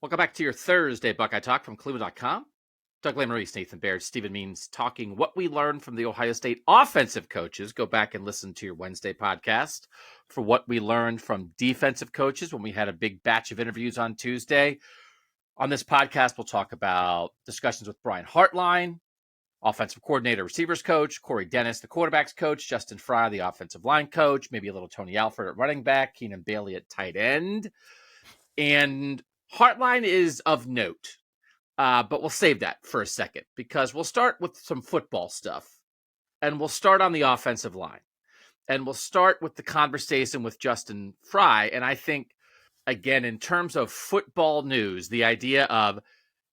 Welcome back to your Thursday Buckeye Talk from cleveland.com. Doug Maurice, Nathan Baird, Stephen Means talking what we learned from the Ohio State offensive coaches. Go back and listen to your Wednesday podcast for what we learned from defensive coaches when we had a big batch of interviews on Tuesday. On this podcast, we'll talk about discussions with Brian Hartline, offensive coordinator, receivers coach, Corey Dennis, the quarterbacks coach, Justin Frye, the offensive line coach, maybe a little Tony Alford at running back, Keenan Bailey at tight end. And Hartline is of note, but we'll save that for a second because we'll start with some football stuff, and we'll start on the offensive line, and we'll start with the conversation with Justin Frye. And I think, again, in terms of football news, the idea of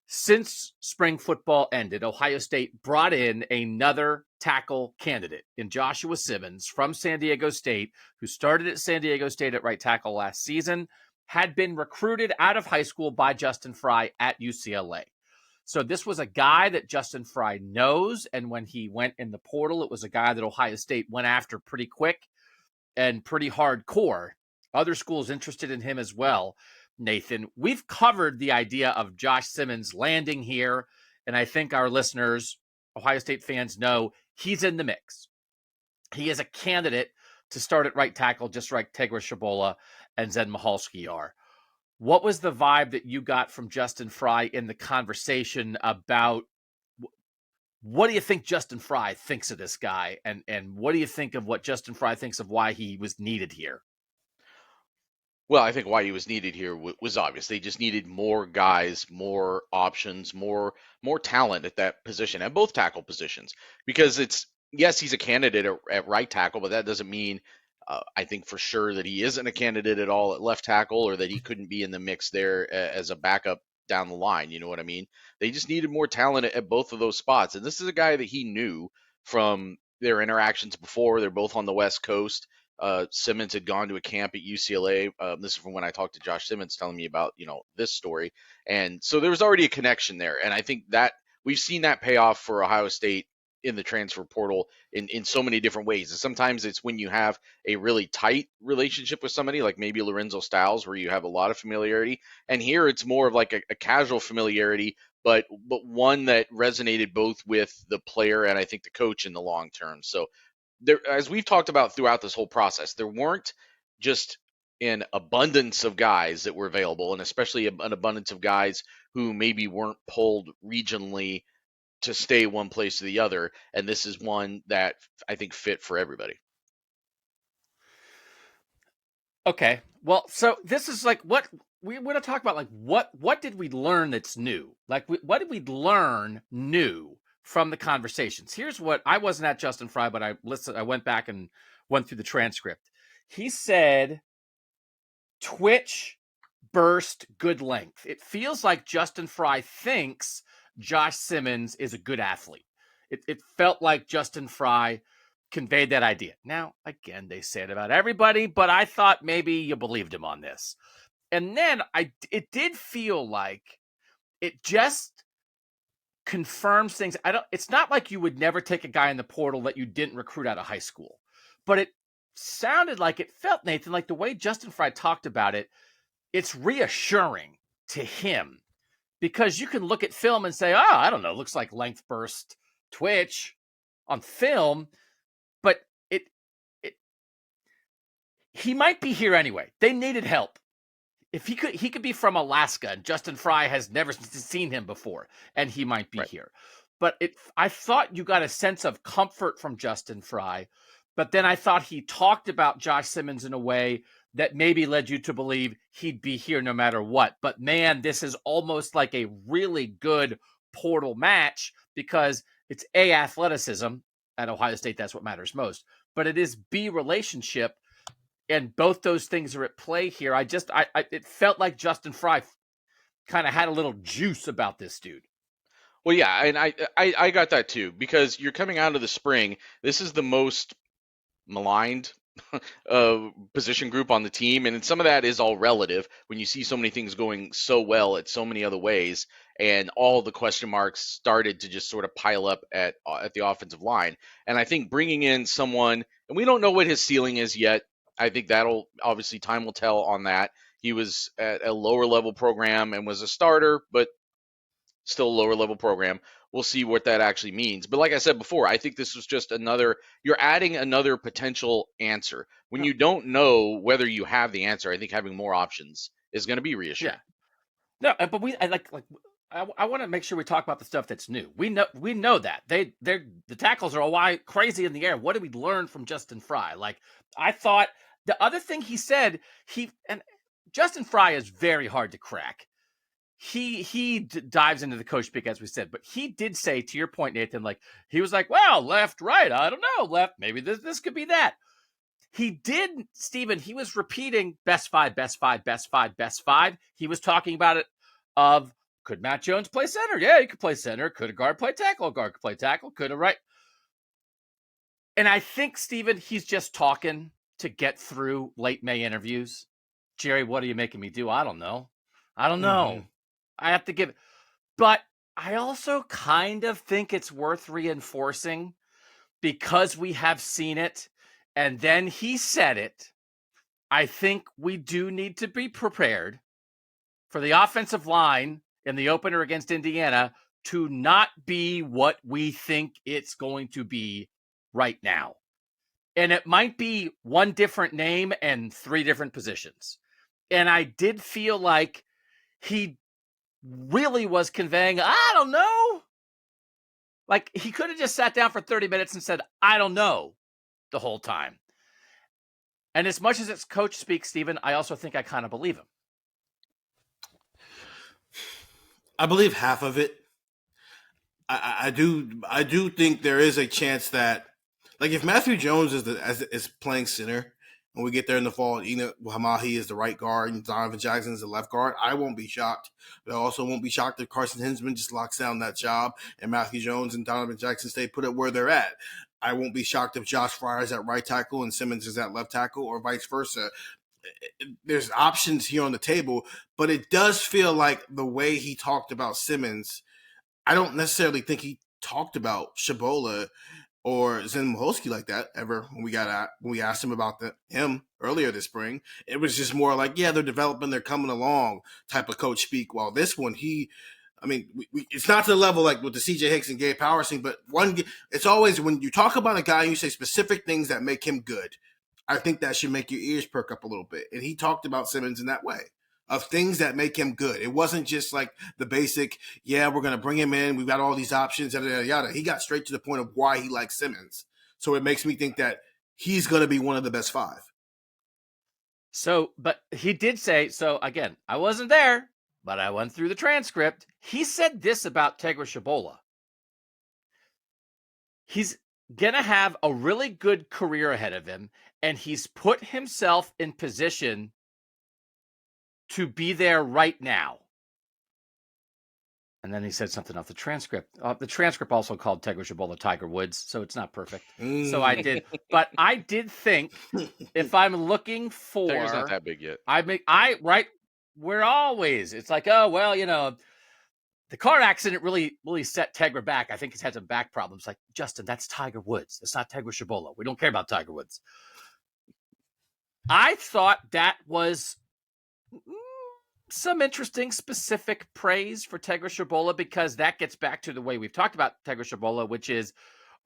since spring football ended, Ohio State brought in another tackle candidate in Joshua Simmons from San Diego State, who started at San Diego State at right tackle last season, had been recruited out of high school by Justin Frye at UCLA. So this was a guy that Justin Frye knows, and when he went in the portal, it was a guy that Ohio State went after pretty quick and pretty hardcore. Other schools interested in him as well. Nathan, we've covered the idea of Josh Simmons landing here, and I think our listeners, Ohio State fans, know he's in the mix. He is a candidate to start at right tackle, just like Tegra Shabola and Zen Michalski are. What was the vibe that you got from Justin Frye in the conversation about what do you think Justin Frye thinks of this guy? And what do you think of what Justin Frye thinks of why he was needed here? Well, I think why he was needed here was obvious. They just needed more guys, more options, more talent at that position, at both tackle positions. Because yes, he's a candidate at right tackle, but that doesn't mean I think for sure that he isn't a candidate at all at left tackle, or that he couldn't be in the mix there as a backup down the line. You know what I mean? They just needed more talent at both of those spots. And this is a guy that he knew from their interactions before. They're both on the West Coast. Simmons had gone to a camp at UCLA. This is from when I talked to Josh Simmons telling me about, this story. And so there was already a connection there. And I think that we've seen that pay off for Ohio State in the transfer portal in so many different ways. And sometimes it's when you have a really tight relationship with somebody, like maybe Lorenzo Styles, where you have a lot of familiarity. And here it's more of like a casual familiarity, but one that resonated both with the player and I think the coach in the long term. So there, as we've talked about throughout this whole process, there weren't just an abundance of guys that were available, and especially an abundance of guys who maybe weren't pulled regionally to stay one place or the other. And this is one that I think fit for everybody. Okay. Well, so this is like what we want to talk about. Like what did we learn that's new? Like what did we learn new from the conversations? Here's what I wasn't at Justin Frye, but I went back and went through the transcript. He said, twitch, burst, good length. It feels like Justin Frye thinks Josh Simmons is a good athlete. It felt like Justin Frye conveyed that idea. Now, again, they say it about everybody, but I thought maybe you believed him on this. And then it did feel like it just confirms things. It's not like you would never take a guy in the portal that you didn't recruit out of high school, but it sounded like, it felt, Nathan, like the way Justin Frye talked about it, it's reassuring to him. Because you can look at film and say, I don't know, looks like length, burst, twitch on film, but he might be here anyway. They needed help. If he could be from Alaska, and Justin Frye has never seen him before, and he might be here. But I thought you got a sense of comfort from Justin Frye, but then I thought he talked about Josh Simmons in a way that maybe led you to believe he'd be here no matter what. But man, this is almost like a really good portal match because it's A, athleticism at Ohio State. That's what matters most. But it is B, relationship. And both those things are at play here. It felt like Justin Frye kind of had a little juice about this dude. Well, yeah, and I got that too, because you're coming out of the spring. This is the most maligned position group on the team, and some of that is all relative when you see so many things going so well at so many other ways, and all the question marks started to just sort of pile up at the offensive line. And I think bringing in someone, and we don't know what his ceiling is yet. I think that'll obviously time will tell on that. He was at a lower level program and was a starter, but still a lower level program. We'll see what that actually means. But like I said before, I think this was just you're adding another potential answer. When you don't know whether you have the answer, I think having more options is going to be reassuring. Yeah. No, but I want to make sure we talk about the stuff that's new. We know that the tackles are all crazy in the air. What did we learn from Justin Frye? Like, I thought the other thing he said, and Justin Frye is very hard to crack. He dives into the coach speak, as we said, but he did say, to your point, Nathan, like, he was like, well, left, right, I don't know, left, maybe this could be that. He did, Stephen, he was repeating best five, best five, best five, best five. He was talking about it of, could Matt Jones play center? Yeah, he could play center. Could a guard play tackle? A guard could play tackle. Could a right. And I think, Stephen, he's just talking to get through late May interviews. Jerry, what are you making me do? I don't know. I have to give it. But I also kind of think it's worth reinforcing because we have seen it. And then he said it. I think we do need to be prepared for the offensive line in the opener against Indiana to not be what we think it's going to be right now. And it might be one different name and three different positions. And I did feel like he really was conveying, I don't know. Like, he could have just sat down for 30 minutes and said, I don't know, the whole time. And as much as it's coach speak, Stephen, I also think I kind of believe him. I believe half of it. I do think there is a chance that, like, if Matthew Jones is playing center when we get there in the fall, Enoch Hamahi is the right guard and Donovan Jackson is the left guard, I won't be shocked. But I also won't be shocked if Carson Hinsman just locks down that job and Matthew Jones and Donovan Jackson stay put it where they're at. I won't be shocked if Josh Frye is at right tackle and Simmons is at left tackle, or vice versa. There's options here on the table, but it does feel like the way he talked about Simmons, I don't necessarily think he talked about Shabola or Zen Maholski like that ever when we asked him about him earlier this spring. It was just more like, yeah, they're developing, they're coming along type of coach speak. While this one, it's not to the level like with the CJ Hicks and Gabe Powers thing, but it's always when you talk about a guy, you say specific things that make him good. I think that should make your ears perk up a little bit. And he talked about Simmons in that way, of things that make him good. It wasn't just like the basic, yeah, we're going to bring him in, we've got all these options, yada, yada, yada. He got straight to the point of why he likes Simmons. So it makes me think that he's going to be one of the best five. So, but he did say, so again, I wasn't there, but I went through the transcript. He said this about Tegra Shabola. He's going to have a really good career ahead of him, and he's put himself in position to be there right now. And then he said something off the transcript. The transcript also called Tegra Shabola Tiger Woods, so it's not perfect. So I did, but I did think if I'm looking for, Tiger's not that big yet. We're always, it's like, oh, well, the car accident really set Tegra back. I think he's had some back problems. Like, Justin, that's Tiger Woods. It's not Tegra Shabola. We don't care about Tiger Woods. I thought that was some interesting specific praise for Tegra Shabola, because that gets back to the way we've talked about Tegra Shabola, which is,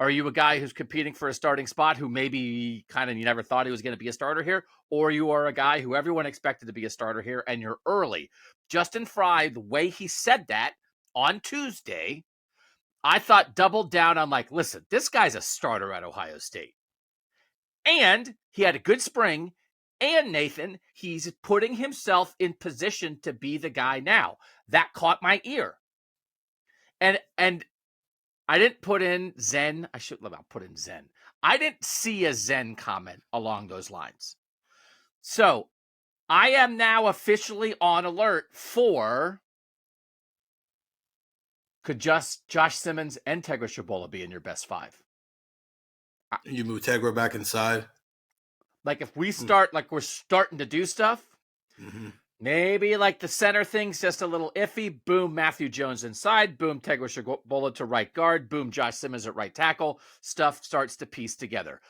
are you a guy who's competing for a starting spot who maybe kind of you never thought he was going to be a starter here, or you are a guy who everyone expected to be a starter here and you're early? Justin Frye, the way he said that on Tuesday, I thought doubled down on like, listen, this guy's a starter at Ohio State. And he had a good spring. And Nathan, he's putting himself in position to be the guy now. That caught my ear. And I didn't put in Zen. I should have put in Zen. I didn't see a Zen comment along those lines. So I am now officially on alert for, could just Josh Simmons and Tegra Shabola be in your best five? You move Tegra back inside. Like, if we start, like we're starting to do stuff, maybe like the center thing's just a little iffy. Boom, Matthew Jones inside. Boom, Tegra Shabola to right guard. Boom, Josh Simmons at right tackle. Stuff starts to piece together.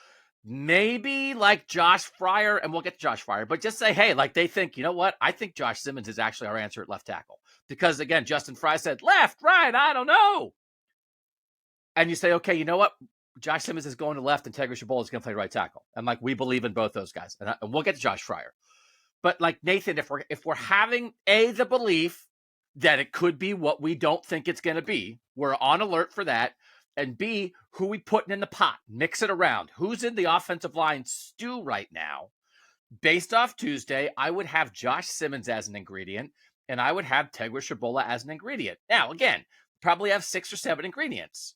maybe like Josh Frye, and we'll get to Josh Frye, but just say, hey, like they think, you know what? I think Josh Simmons is actually our answer at left tackle. Because again, Justin Frye said left, right, I don't know. And you say, okay, you know what? Josh Simmons is going to left and Tegra Shabola is going to play right tackle. And like, we believe in both those guys. And we'll get to Josh Frye. But like Nathan, if we're having the belief that it could be what we don't think it's going to be, we're on alert for that. And B, who we putting in the pot? Mix it around. Who's in the offensive line stew right now? Based off Tuesday, I would have Josh Simmons as an ingredient, and I would have Tegra Shabola as an ingredient. Now, again, probably have 6 or 7 ingredients.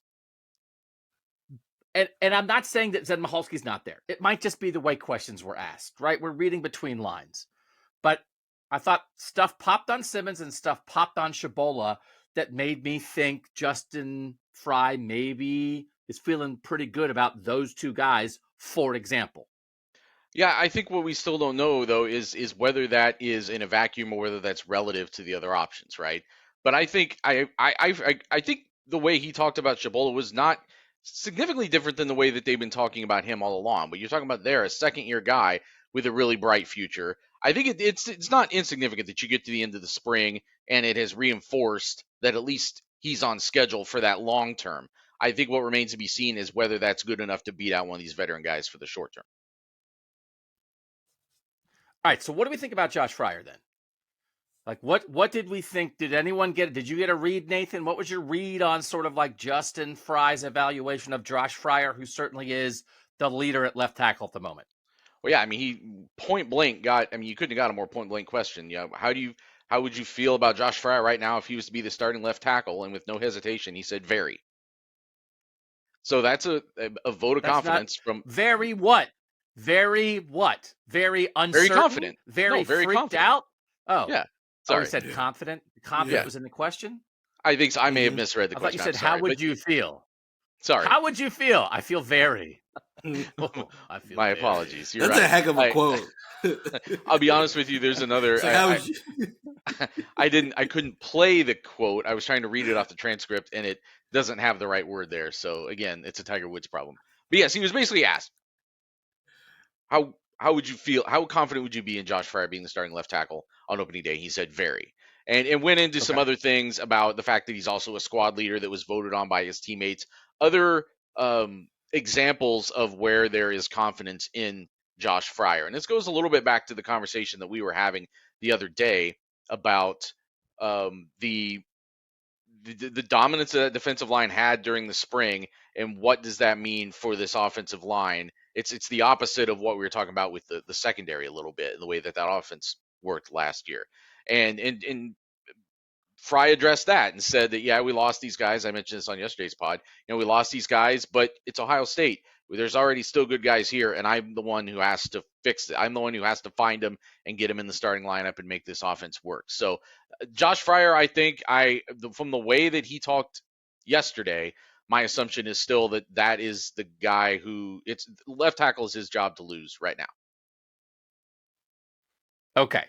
And I'm not saying that Zen Michalski's not there. It might just be the way questions were asked, right? We're reading between lines. But I thought stuff popped on Simmons and stuff popped on Shabola that made me think Justin Frye maybe is feeling pretty good about those 2 guys, for example. Yeah, I think what we still don't know though is whether that is in a vacuum or whether that's relative to the other options, right? But I think I think the way he talked about Shabola was not significantly different than the way that they've been talking about him all along. But you're talking about there a second-year guy with a really bright future. I think it's not insignificant that you get to the end of the spring and it has reinforced that at least he's on schedule for that long term. I think what remains to be seen is whether that's good enough to beat out one of these veteran guys for the short term. All right, so what do we think about Josh Frye then? Like, what did we think? Did anyone get it? Did you get a read, Nathan? What was your read on sort of like Justin Frye's evaluation of Josh Frye, who certainly is the leader at left tackle at the moment? Well, yeah, I mean, he point blank got. I mean, you couldn't have got a more point blank question. Yeah, how would you feel about Josh Frye right now if he was to be the starting left tackle? And with no hesitation, he said very. So that's a vote of confidence from very what? Very what? Very uncertain. Very confident. Very freaked confident. out. Oh, yeah. Sorry. Oh, he said confident. Confident was in the question. I think so. I may have misread the question. I thought you said, "How would you feel?" Sorry. How would you feel? I feel very. I feel my very. Apologies. You're That's right. a heck of a quote. I'll be honest with you. There's another. So I couldn't play the quote. I was trying to read it off the transcript, and it doesn't have the right word there. So again, it's a Tiger Woods problem. But yes, he was basically asked, how would you feel? How confident would you be in Josh Frye being the starting left tackle on opening day? He said very. And went into some other things about the fact that he's also a squad leader that was voted on by his teammates. Other examples of where there is confidence in Josh Frye. And this goes a little bit back to the conversation that we were having the other day about the dominance that defensive line had during the spring, and what does that mean for this offensive line? It's the opposite of what we were talking about with the secondary a little bit, in the way that offense worked last year. And Frye addressed that and said that, yeah, we lost these guys. I mentioned this on yesterday's pod. We lost these guys, but it's Ohio State. There's already still good guys here, and I'm the one who has to fix it. I'm the one who has to find them and get them in the starting lineup and make this offense work. So Josh Frye, I think from the way that he talked yesterday, my assumption is still that is the guy who it's left tackle is his job to lose right now. Okay.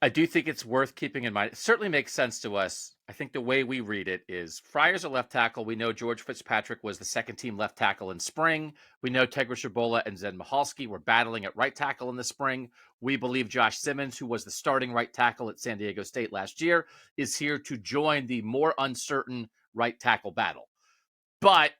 I do think it's worth keeping in mind. It certainly makes sense to us. I think the way we read it is Fryer's a left tackle. We know George Fitzpatrick was the second team left tackle in spring. We know Tegra Shabola and Zen Michalski were battling at right tackle in the spring. We believe Josh Simmons, who was the starting right tackle at San Diego State last year, is here to join the more uncertain right tackle battle. But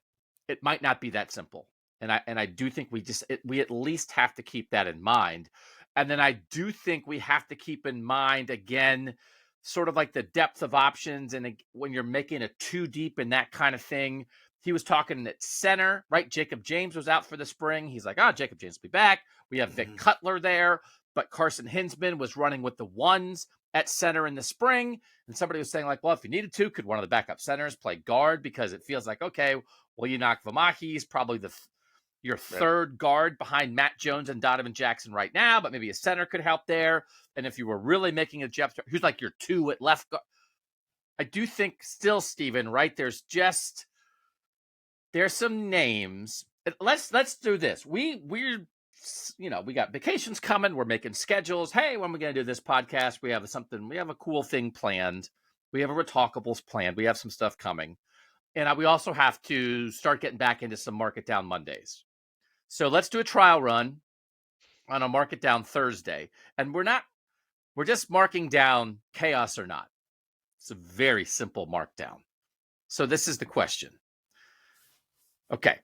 it might not be that simple. And I do think we at least have to keep that in mind. And then I do think we have to keep in mind, again, sort of like the depth of options. And when you're making a too deep in that kind of thing, he was talking at center, right? Jacob James was out for the spring. He's like, Jacob James will be back. We have Vic Cutler there, but Carson Hinsman was running with the ones at center in the spring. And somebody was saying like, well, if you needed to, could one of the backup centers play guard? Because it feels like, okay, well, you knock Vamahi's probably your third guard behind Matt Jones and Donovan Jackson right now, but maybe a center could help there. And if you were really making a Jeff, who's like your 2 at left guard, I do think still, Steven, right? There's some names. Let's do this. We got vacations coming. We're making schedules. Hey, when are we going to do this podcast? We have a cool thing planned. We have a Retalkables planned. We have some stuff coming. And we also have to start getting back into some Market Down Mondays. So let's do a trial run on a mark it down Thursday. And we're just marking down chaos or not. It's a very simple markdown. So this is the question. Okay.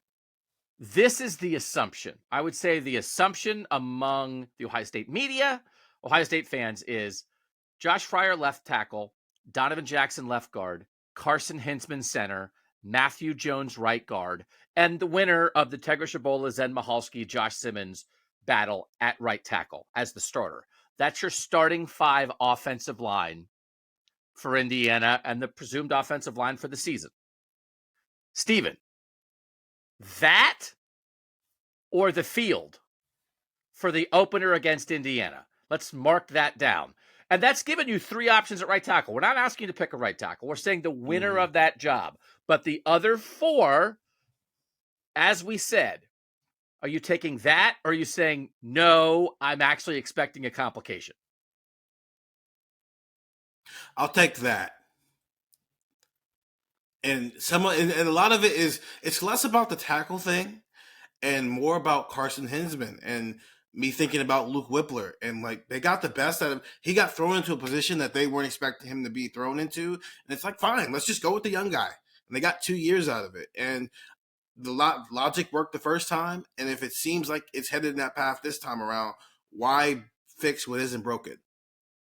This is the assumption. I would say the assumption among the Ohio State media, Ohio State fans, is Josh Frye left tackle, Donovan Jackson left guard, Carson Hinsman center, Matthew Jones right guard, and the winner of the Tegra Shabola, Zen Mahalski, Josh Simmons battle at right tackle as the starter. That's your starting 5 offensive line for Indiana and the presumed offensive line for the season. Steven, that or the field for the opener against Indiana? Let's mark that down. And that's giving you 3 options at right tackle. We're not asking you to pick a right tackle. We're saying the winner of that job. But the other 4, as we said, are you taking that or are you saying, no, I'm actually expecting a complication? I'll take that. And a lot of it is, it's less about the tackle thing and more about Carson Hinsman and me thinking about Luke Whippler. And like, they got the best out of him. He got thrown into a position that they weren't expecting him to be thrown into. And it's like, fine, let's just go with the young guy. And they got 2 years out of it. And the logic worked the first time. And if it seems like it's headed in that path this time around, why fix what isn't broken?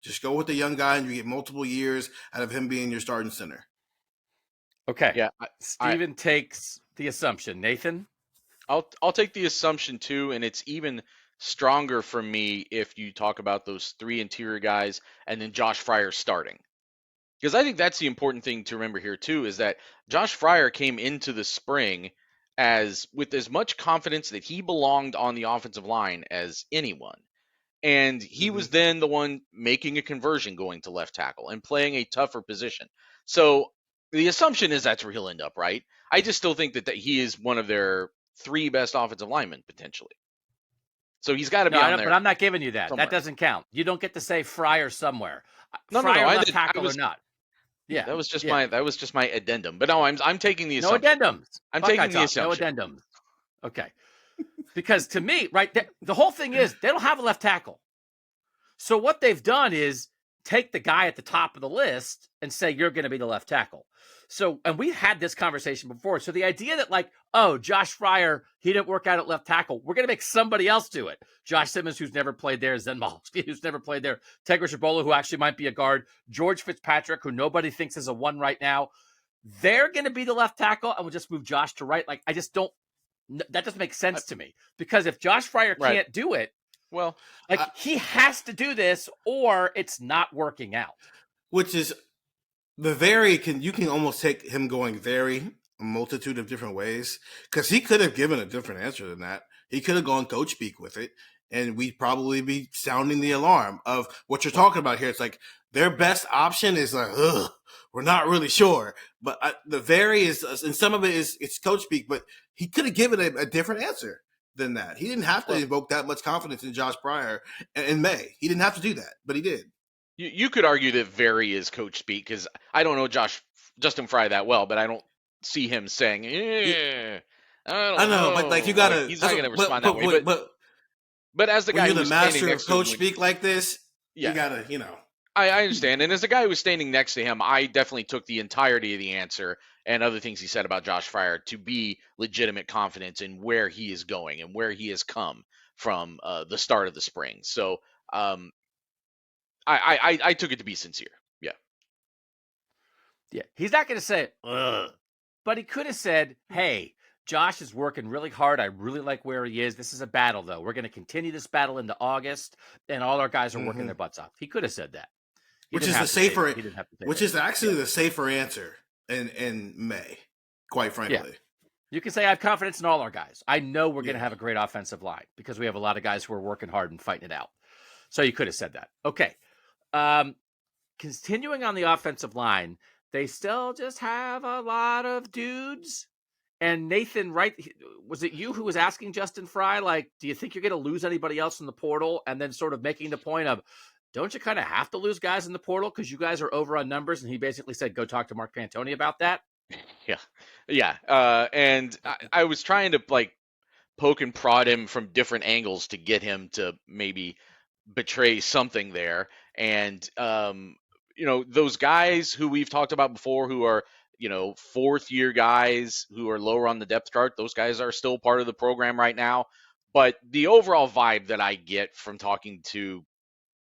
Just go with the young guy and you get multiple years out of him being your starting center. Okay. Yeah. Steven takes the assumption. Nathan? I'll take the assumption too, and it's even stronger for me if you talk about those 3 interior guys and then Josh Frye starting. Because I think that's the important thing to remember here too, is that Josh Frye came into the spring with as much confidence that he belonged on the offensive line as anyone. And he was then the one making a conversion going to left tackle and playing a tougher position. So the assumption is that's where he'll end up, right? I just still think that he is one of their 3 best offensive linemen potentially. So he's got to be on there. But I'm not giving you that. Somewhere. That doesn't count. You don't get to say Fryer somewhere. No, Fryer no. left tackle or not. Yeah, that was just my addendum. But no, I'm taking the assumption. No addendums. I'm taking the assumption. No addendums. Okay. Because to me, right, the whole thing is they don't have a left tackle. So what they've done is take the guy at the top of the list and say, you're going to be the left tackle. So, and we had this conversation before. So the idea that like, oh, Josh Frye, he didn't work out at left tackle. We're going to make somebody else do it. Josh Simmons, who's never played there, Zen Mahalski, who's never played there, Tegra Shabola, who actually might be a guard, George Fitzpatrick, who nobody thinks is a 1 right now. They're going to be the left tackle, and we'll just move Josh to right. Like, I just don't, that doesn't make sense to me. Because if Josh Frye can't do it, well, like he has to do this or it's not working out. Which is you can almost take him going a multitude of different ways, because he could have given a different answer than that. He could have gone coach speak with it, and we'd probably be sounding the alarm of what you're talking about here. It's like their best option is like, we're not really sure. But the is, and some of it's coach speak, but he could have given a different answer than that. He didn't have to evoke that much confidence in Josh Frye in May. He didn't have to do that, but he did. You could argue that very is coach speak, because I don't know Justin Frye that well, but I don't see him saying, I know, but like you gotta, he's not gonna respond that way. But as the guy who's the master of coach speak like this, you gotta, I understand. And as the guy who was standing next to him, I definitely took the entirety of the answer and other things he said about Josh Frye to be legitimate confidence in where he is going and where he has come from the start of the spring. So I took it to be sincere. Yeah. Yeah. He's not going to say, ugh, but he could have said, hey, Josh is working really hard. I really like where he is. This is a battle, though. We're going to continue this battle into August, and all our guys are working their butts off. He could have said that. Which is the safer, which is actually the safer answer in May, quite frankly. Yeah. You can say I have confidence in all our guys. I know we're going to have a great offensive line because we have a lot of guys who are working hard and fighting it out. So you could have said that. Okay. Continuing on the offensive line, they still just have a lot of dudes. And Nathan, right, was it you who was asking Justin Frye, like, do you think you're going to lose anybody else in the portal? And then sort of making the point of, don't you kind of have to lose guys in the portal because you guys are over on numbers? And he basically said, go talk to Mark Pantoni about that. Yeah. And I was trying to, like, poke and prod him from different angles to get him to maybe betray something there. And those guys who we've talked about before, who are fourth year guys who are lower on the depth chart, those guys are still part of the program right now. But the overall vibe that I get from talking to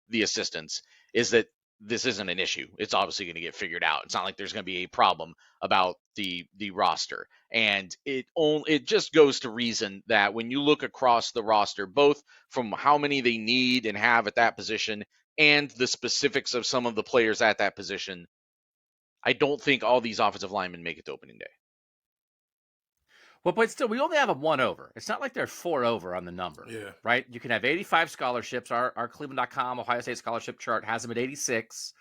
the assistants is that this isn't an issue. It's obviously going to get figured out. It's not like there's going to be a problem about the roster. And it just goes to reason that when you look across the roster, both from how many they need and have at that position and the specifics of some of the players at that position, I don't think all these offensive linemen make it to opening day. Well, but still, we only have them 1 over. It's not like they're 4 over on the number, right? You can have 85 scholarships. Our cleveland.com Ohio State scholarship chart has them at 86.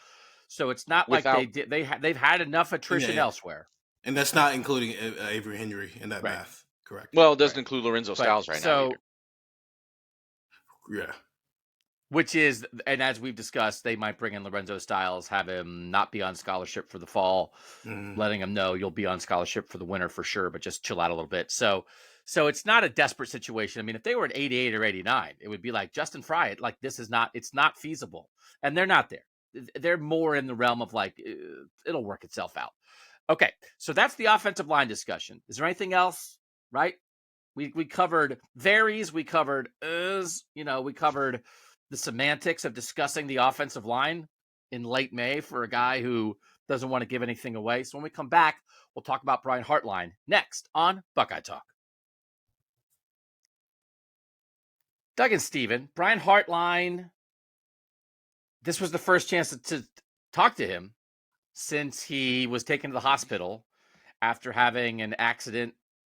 So it's not like they've had enough attrition elsewhere. And that's not including Avery Henry in that math, correct? Well, it doesn't include Lorenzo Styles now either. Yeah. Which is, and as we've discussed, they might bring in Lorenzo Styles, have him not be on scholarship for the fall, letting him know you'll be on scholarship for the winter for sure, but just chill out a little bit. So it's not a desperate situation. I mean, if they were at 88 or 89, it would be like Justin Frye. Like, it's not feasible. And they're not there. They're more in the realm of like, it'll work itself out. Okay, so that's the offensive line discussion. Is there anything else, right? We covered varies, we covered we covered the semantics of discussing the offensive line in late May for a guy who doesn't want to give anything away. So when we come back, we'll talk about Brian Hartline next on Buckeye Talk. Doug and Steven, Brian Hartline, this was the first chance to talk to him since he was taken to the hospital after having an accident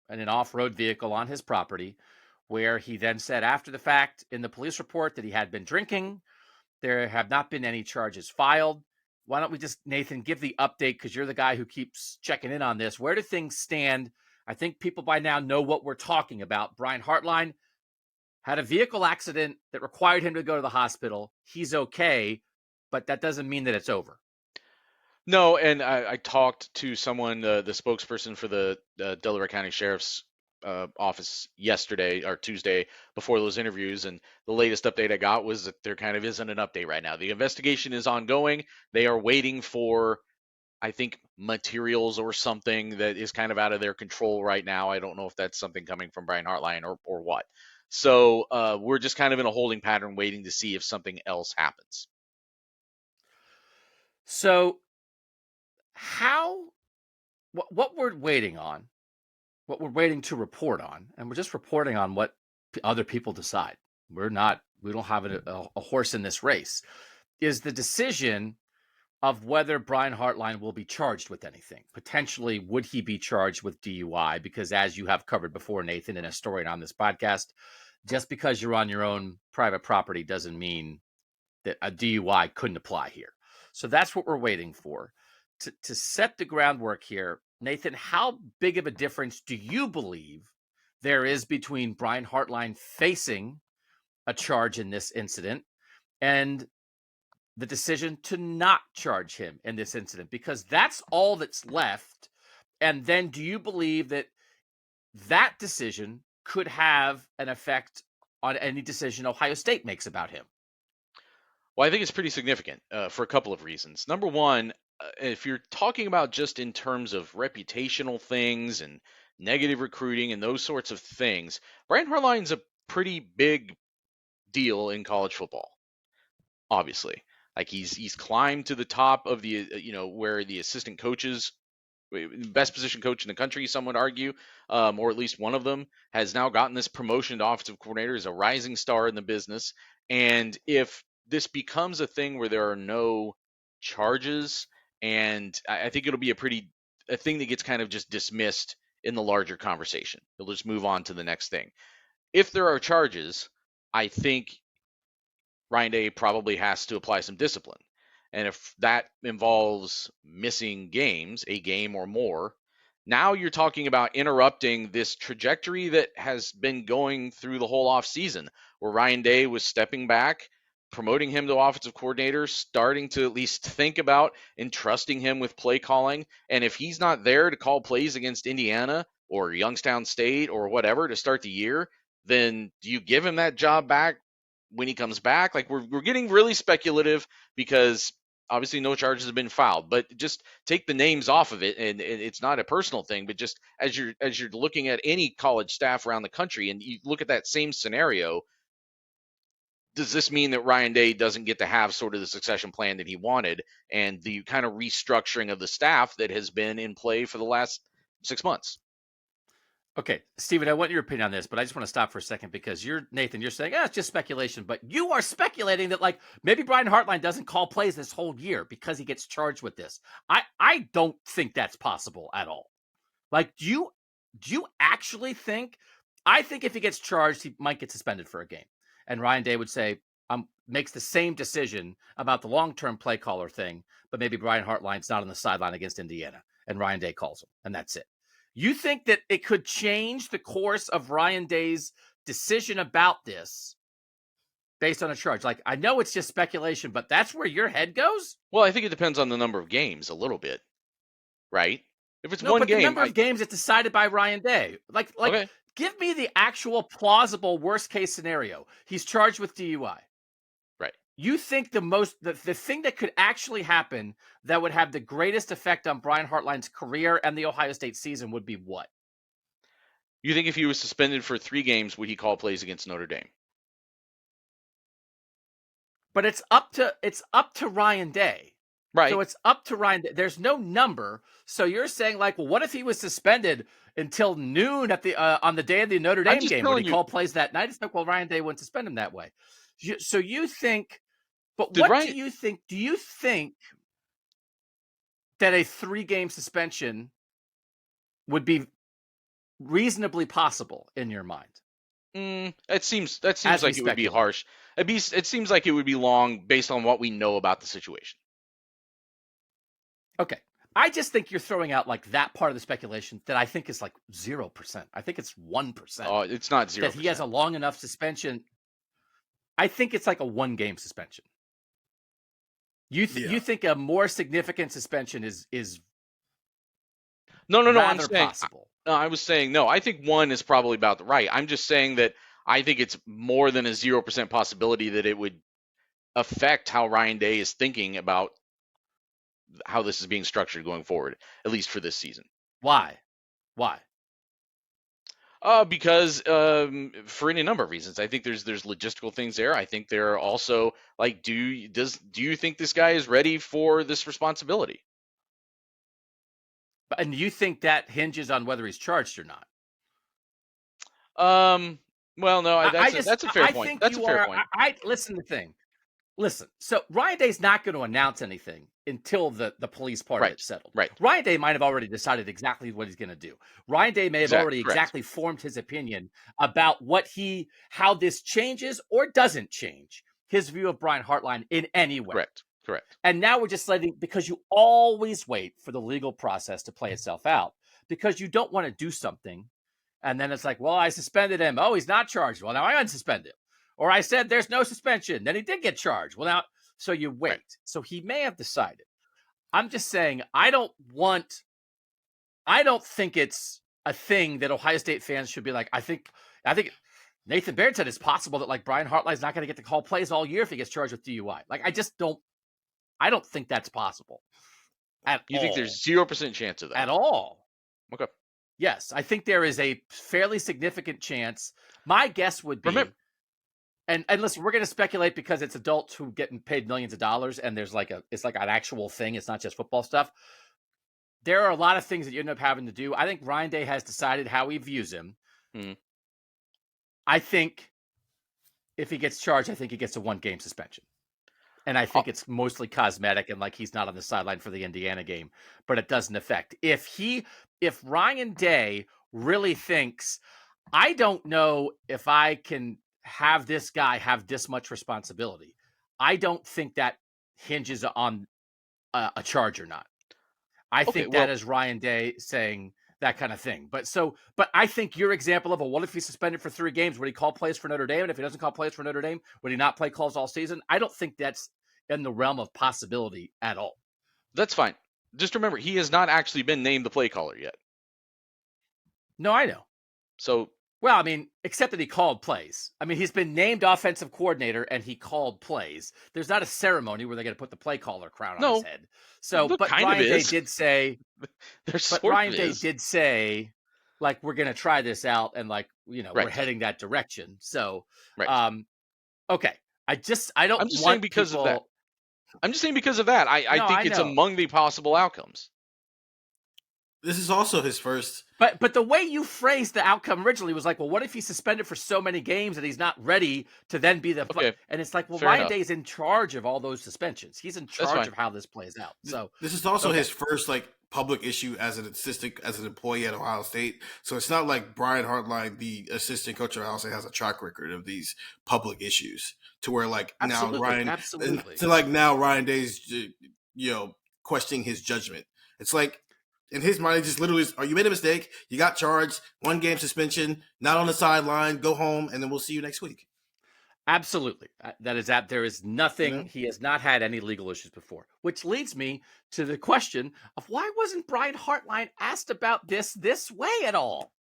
in an off-road vehicle on his property, where he then said after the fact in the police report that he had been drinking. There have not been any charges filed. Why don't we just, Nathan, give the update, because you're the guy who keeps checking in on this. Where do things stand? I think people by now know what we're talking about. Brian Hartline had a vehicle accident that required him to go to the hospital. He's okay, but that doesn't mean that it's over. No, and I talked to someone, the spokesperson for the Delaware County Sheriff's office yesterday or Tuesday before those interviews, and the latest update I got was that there kind of isn't an update right now. The investigation is ongoing. They are waiting for, I think, materials or something that is kind of out of their control right now. I don't know if that's something coming from Brian Hartline or what. So we're just kind of in a holding pattern waiting to see if something else happens. So what we're waiting on, what we're waiting to report on, and we're just reporting on what other people decide. We don't have a horse in this race, is the decision of whether Brian Hartline will be charged with anything. Potentially, would he be charged with DUI? Because as you have covered before, Nathan, in a story on this podcast, just because you're on your own private property doesn't mean that a DUI couldn't apply here. So that's what we're waiting for. To set the groundwork here, Nathan, how big of a difference do you believe there is between Brian Hartline facing a charge in this incident and the decision to not charge him in this incident? Because that's all that's left. And then do you believe that that decision could have an effect on any decision Ohio State makes about him? Well, I think it's pretty significant for a couple of reasons. Number one, if you're talking about just in terms of reputational things and negative recruiting and those sorts of things, Brian Hartline's a pretty big deal in college football. Obviously, like he's climbed to the top of the where the assistant coaches, best position coach in the country, some would argue, or at least one of them, has now gotten this promotion to offensive coordinator, is a rising star in the business. And if this becomes a thing where there are no charges, and I think it'll be a thing that gets kind of just dismissed in the larger conversation. They'll just move on to the next thing. If there are charges, I think Ryan Day probably has to apply some discipline. And if that involves missing games, a game or more, now you're talking about interrupting this trajectory that has been going through the whole offseason, where Ryan Day was stepping back, promoting him to offensive coordinator, starting to at least think about entrusting him with play calling. And if he's not there to call plays against Indiana, or Youngstown State or whatever to start the year, then do you give him that job back when he comes back? Like we're getting really speculative because obviously no charges have been filed, but just take the names off of it, and it's not a personal thing, but just as you're looking at any college staff around the country and you look at that same scenario, does this mean that Ryan Day doesn't get to have sort of the succession plan that he wanted and the kind of restructuring of the staff that has been in play for the last 6 months? Okay, Steven, I want your opinion on this, but I just want to stop for a second because Nathan, you're saying, it's just speculation, but you are speculating that like maybe Brian Hartline doesn't call plays this whole year because he gets charged with this. I don't think that's possible at all. Like, do you actually think? I think if he gets charged, he might get suspended for a game. And Ryan Day would say, makes the same decision about the long-term play caller thing, but maybe Brian Hartline's not on the sideline against Indiana, and Ryan Day calls him, and that's it. You think that it could change the course of Ryan Day's decision about this based on a charge? Like, I know it's just speculation, but that's where your head goes? Well, I think it depends on the number of games a little bit, right? If it's No, one but game, the number of games it's decided by Ryan Day. Like, okay. Give me the actual plausible worst case scenario. He's charged with DUI. Right. You think the thing that could actually happen that would have the greatest effect on Brian Hartline's career and the Ohio State season would be what? You think if he was suspended for 3 games, would he call plays against Notre Dame? But it's up to Ryan Day. Right. So it's up to Ryan Day. There's no number. So you're saying like, well, what if he was suspended until noon at the on the day of the Notre Dame game? Would he call plays that night? It's like, well, Ryan Day wouldn't suspend him that way. So you think, but do you think? Do you think that a 3-game suspension would be reasonably possible in your mind? That seems like it would be harsh. It seems like it would be long based on what we know about the situation. Okay. I just think you're throwing out like that part of the speculation that I think is like 0%. I think it's 1%. Oh, it's not 0%. That he has a long enough suspension. I think it's like a 1-game suspension. You think a more significant suspension is no. I'm saying possible. No, I was saying no. I think 1 is probably about right. I'm just saying that I think it's more than a 0% possibility that it would affect how Ryan Day is thinking about how this is being structured going forward, at least for this season. Why? Because for any number of reasons. I think there's logistical things there. I think there are also like, do you think this guy is ready for this responsibility? And you think that hinges on whether he's charged or not? Well, no, that's a fair point. That's a fair point. Listen to the thing. Listen, so Ryan Day's not going to announce anything until the police part of it's settled. Right. Ryan Day might have already decided exactly what he's going to do. Ryan Day may have already exactly formed his opinion about how this changes or doesn't change his view of Brian Hartline in any way. Correct. And now we're just because you always wait for the legal process to play itself out because you don't want to do something. And then it's like, well, I suspended him. Oh, he's not charged. Well, now I unsuspend him. Or I said there's no suspension. Then he did get charged. Well, now, so you wait. Right. So he may have decided. I'm just saying, I don't think it's a thing that Ohio State fans should be like, I think Nathan Baird said it's possible that like Brian Hartline's not going to get to call plays all year if he gets charged with DUI. Like, I don't think that's possible at all. You think there's 0% chance of that? At all. Okay. Yes, I think there is a fairly significant chance. My guess would be, and listen, we're going to speculate because it's adults who getting paid millions of dollars, and it's like an actual thing. It's not just football stuff. There are a lot of things that you end up having to do. I think Ryan Day has decided how he views him. I think if he gets charged, I think he gets a 1-game suspension. And I think it's mostly cosmetic and like he's not on the sideline for the Indiana game, but it doesn't affect. If Ryan Day really thinks, I don't know if I can have this guy have this much responsibility, I don't think that hinges on a charge or not. I think that is Ryan Day saying that kind of thing. But I think your example of what if he's suspended for 3 games, would he call plays for Notre Dame? And if he doesn't call plays for Notre Dame, would he not play calls all season? I don't think that's in the realm of possibility at all. That's fine. Just remember, he has not actually been named the play caller yet. No, I know. So, well, I mean, except that he called plays. I mean, he's been named offensive coordinator and he called plays. There's not a ceremony where they're going to put the play caller crown on his no, head. So, there but kind of Ryan Day is. did say, There sort of is. like, we're going to try this out and like, we're Right. heading that direction. So, Right. okay. I don't I'm just saying want because of that. people. I'm just saying because of that. I No, think I it's know. among the possible outcomes. This is also his first. But the way you phrased the outcome originally was like, well, what if he's suspended for so many games and he's not ready to then be the Okay. and it's like, well, Fair Ryan enough. Day's in charge of all those suspensions. He's in charge fine. of how this plays out. So This is also okay. his first like public issue as an assistant, as an employee at Ohio State. So it's not like Brian Hartline, the assistant coach of Ohio State, has a track record of these public issues to where like now Ryan Day's questioning his judgment. It's like in his mind, it just literally is, you made a mistake, you got charged, 1 game suspension, not on the sideline, go home, and then we'll see you next week. Absolutely. There is nothing. He has not had any legal issues before, which leads me to the question of why wasn't Brian Hartline asked about this way at all?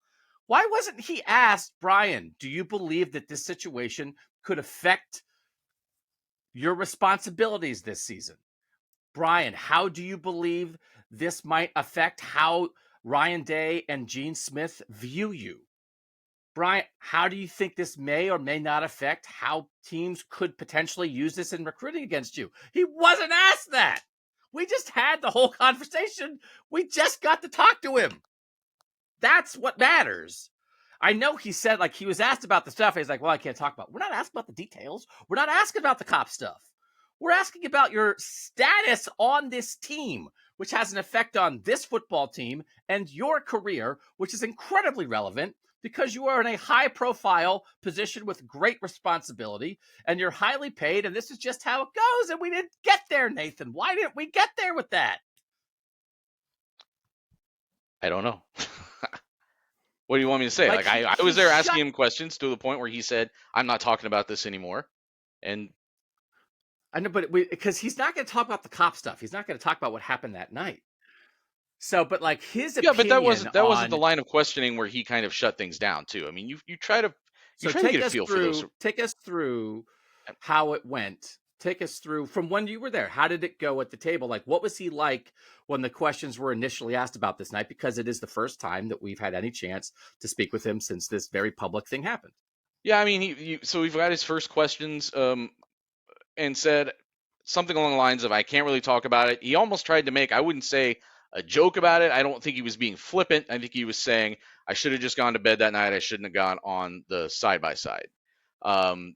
Why wasn't he asked, Brian, do you believe that this situation could affect your responsibilities this season? Brian, how do you believe this might affect how Ryan Day and Gene Smith view you? Brian, how do you think this may or may not affect how teams could potentially use this in recruiting against you? He wasn't asked that. We just had the whole conversation. We just got to talk to him. That's what matters. I know he said, like, he was asked about the stuff. He's like, well, I can't talk about it. We're not asking about the details. We're not asking about the cop stuff. We're asking about your status on this team, which has an effect on this football team and your career, which is incredibly relevant because you are in a high-profile position with great responsibility, and you're highly paid, and this is just how it goes, and we didn't get there, Nathan. Why didn't we get there with that? I don't know. What do you want me to say? Like I was there asking him questions to the point where he said, I'm not talking about this anymore. And I know, but because he's not going to talk about the cop stuff. He's not going to talk about what happened that night. So, but like his opinion. Yeah, but that wasn't the line of questioning where he kind of shut things down too. I mean, you try to get a feel for those. Take us through how it went. Take us through from when you were there. How did it go at the table? Like, what was he like when the questions were initially asked about this night? Because it is the first time that we've had any chance to speak with him since this very public thing happened. Yeah, I mean, so we've got his first questions and said something along the lines of, I can't really talk about it. He almost tried to make, I wouldn't say a joke about it. I don't think he was being flippant. I think he was saying, I should have just gone to bed that night. I shouldn't have gone on the side-by-side.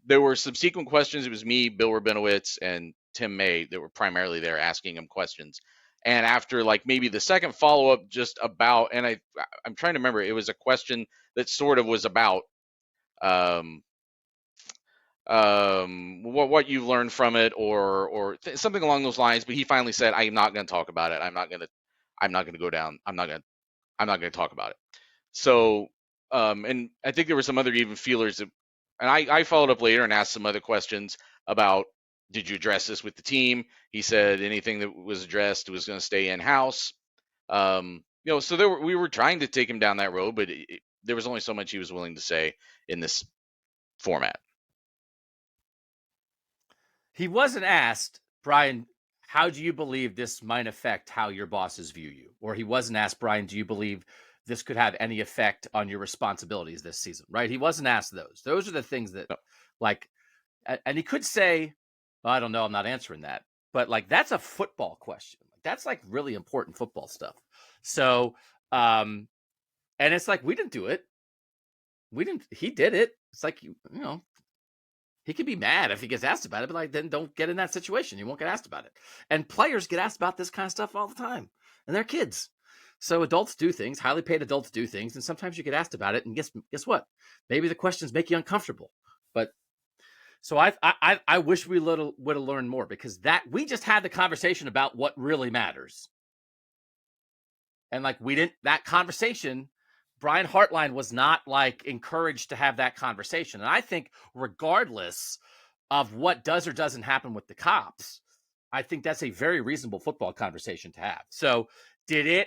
There were subsequent questions. It was me, Bill Rabinowitz, and Tim May that were primarily there asking him questions. And after like maybe the second follow-up just about, and I'm trying to remember, it was a question that sort of was about what you've learned from it or something along those lines. But he finally said, I'm not going to talk about it. I'm not going to go down. I'm not going to talk about it. So, and I think there were some other even feelers that, and I followed up later and asked some other questions about, did you address this with the team? He said anything that was addressed was going to stay in-house. So we were trying to take him down that road, but there was only so much he was willing to say in this format. He wasn't asked, Brian, how do you believe this might affect how your bosses view you? Or he wasn't asked, Brian, do you believe this could have any effect on your responsibilities this season, right? He wasn't asked those. Those are the things that, like, and he could say, well, I don't know, I'm not answering that. But, like, that's a football question. That's, like, really important football stuff. So, and it's like, we didn't do it. He did it. It's like, he could be mad if he gets asked about it, but like, then don't get in that situation. You won't get asked about it. And players get asked about this kind of stuff all the time, and they're kids. So adults do things, highly paid adults do things, and sometimes you get asked about it, and guess what? Maybe the questions make you uncomfortable. But so I wish we would have learned more, because that we just had the conversation about what really matters. And like, that conversation, Brian Hartline was not like encouraged to have that conversation. And I think regardless of what does or doesn't happen with the cops, I think that's a very reasonable football conversation to have. So did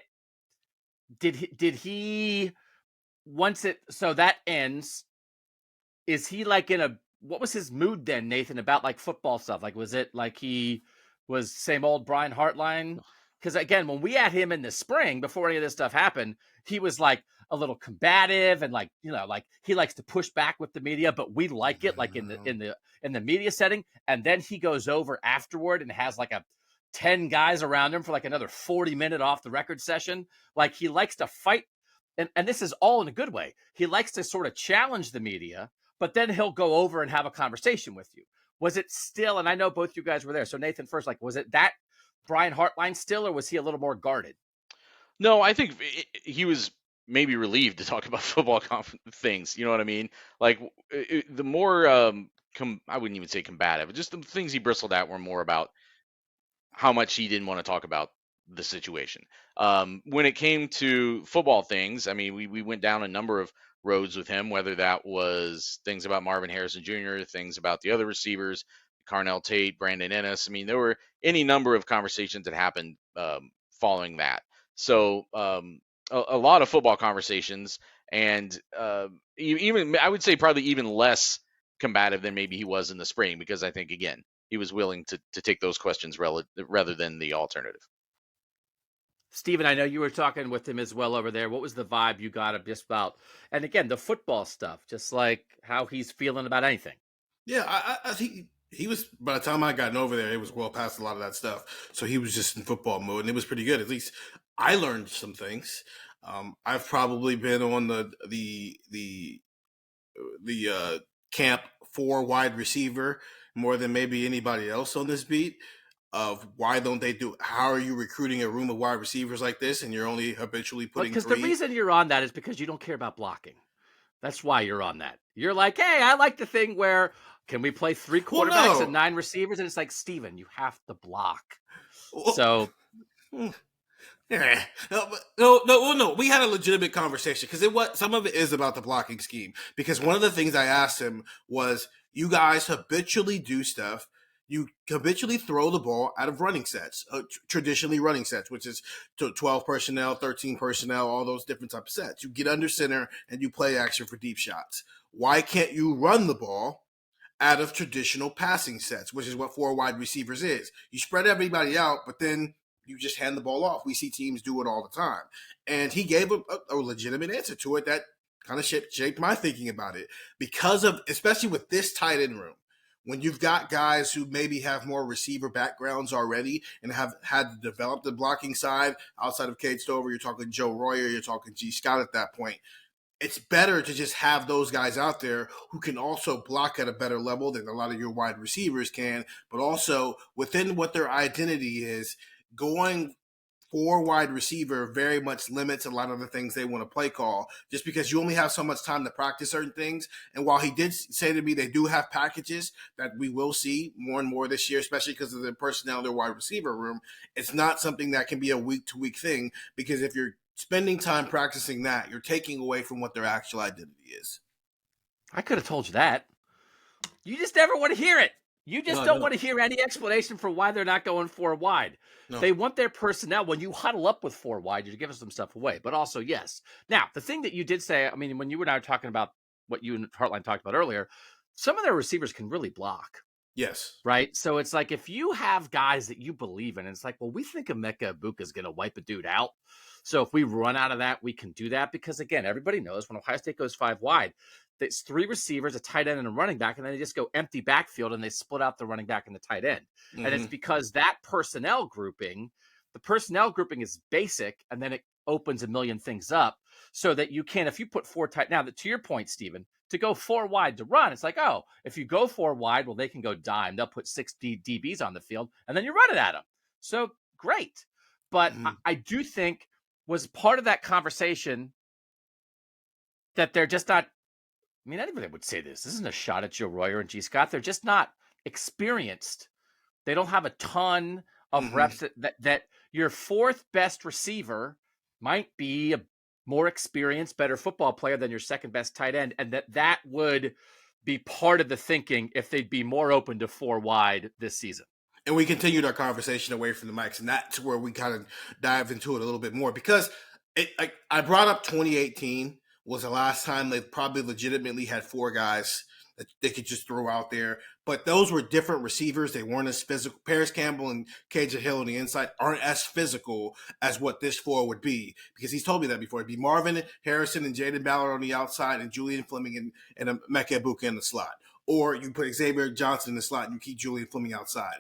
he so that ends, is he like what was his mood then, Nathan, about like football stuff? Like, was it like he was same old Brian Hartline? Because again, when we had him in the spring, before any of this stuff happened, he was like a little combative and like, like he likes to push back with the media, but we like it like in the media setting. And then he goes over afterward and has like 10 guys around him for like another 40-minute off the record session. Like he likes to fight. And this is all in a good way. He likes to sort of challenge the media, but then he'll go over and have a conversation with you. Was it still, and I know both you guys were there, so Nathan first, like, was it that Brian Hartline still, or was he a little more guarded? No, I think he was maybe relieved to talk about football things. You know what I mean? Like the more, I wouldn't even say combative, just the things he bristled at were more about how much he didn't want to talk about the situation. When it came to football things, I mean, we went down a number of roads with him, whether that was things about Marvin Harrison Jr., things about the other receivers, Carnell Tate, Brandon Ennis. I mean, there were any number of conversations that happened following that. So a lot of football conversations, and even I would say probably even less combative than maybe he was in the spring, because I think, again, he was willing to take those questions rather than the alternative. Steven, I know you were talking with him as well over there. What was the vibe you got of just about, and again, the football stuff, just like how he's feeling about anything? Yeah, I think he was, by the time I gotten over there, it was well past a lot of that stuff. So he was just in football mode, and it was pretty good. At least I learned some things. I've probably been on the camp 4 wide receiver more than maybe anybody else on this beat. Of why don't they do? How are you recruiting a room of wide receivers like this, and you're only habitually putting Because 3? the reason you're on that is because you don't care about blocking. That's why you're on that. You're like, hey, I like the thing where can we play 3 quarterbacks and 9 receivers? And it's like, Steven, you have to block. So yeah. No. We had a legitimate conversation because some of it is about the blocking scheme. Because one of the things I asked him was, you guys habitually do stuff. You habitually throw the ball out of running sets, traditionally running sets, which is 12 personnel, 13 personnel, all those different types of sets. You get under center and you play action for deep shots. Why can't you run the ball out of traditional passing sets, which is what 4 wide receivers is? You spread everybody out, but then you just hand the ball off. We see teams do it all the time. And he gave a legitimate answer to it that kind of shaped my thinking about it. Because of, especially with this tight end room, when you've got guys who maybe have more receiver backgrounds already and have had to develop the blocking side outside of Cade Stover, you're talking Joe Royer, you're talking G. Scott at that point, it's better to just have those guys out there who can also block at a better level than a lot of your wide receivers can, but also within what their identity is, going 4 wide receiver very much limits a lot of the things they want to play call, just because you only have so much time to practice certain things. And while he did say to me they do have packages that we will see more and more this year, especially because of the personnel in their wide receiver room, it's not something that can be a week-to-week thing, because if you're spending time practicing that, you're taking away from what their actual identity is. I could have told you that. You just never want to hear it. You just don't want to hear any explanation for why they're not going 4 wide. No. They want their personnel. When you huddle up with 4 wide, you're giving some stuff away. But also, yes. Now, the thing that you did say, I mean, when you and I were talking about what you and Hartline talked about earlier, some of their receivers can really block. Yes. Right? So it's like, if you have guys that you believe in, it's like, well, we think Emeka Egbuka is going to wipe a dude out. So if we run out of that, we can do that. Because, again, everybody knows when Ohio State goes 5 wide, it's 3 receivers, a tight end, and a running back, and then they just go empty backfield, and they split out the running back and the tight end. Mm-hmm. And it's because the personnel grouping is basic, and then it opens a million things up so that you can, if you put 4 tight, now to your point, Steven, to go 4 wide to run, it's like, oh, if you go 4 wide, well, they can go dime. They'll put 6 DBs on the field, and then you run it at them. So great. But I do think was part of that conversation that they're just not, I mean, anybody would say this isn't a shot at Joe Royer and G. Scott. They're just not experienced. They don't have a ton of reps that your 4th best receiver might be a more experienced, better football player than your 2nd best tight end. And that would be part of the thinking if they'd be more open to 4 wide this season. And we continued our conversation away from the mics, and that's where we kind of dived into it a little bit more, because I brought up 2018 was the last time they probably legitimately had 4 guys that they could just throw out there. But those were different receivers. They weren't as physical. Paris Campbell and KJ Hill on the inside aren't as physical as what this 4 would be, because he's told me that before. It'd be Marvin Harrison and Jaden Ballard on the outside and Julian Fleming and Emeka Egbuka in the slot. Or you put Xavier Johnson in the slot and you keep Julian Fleming outside.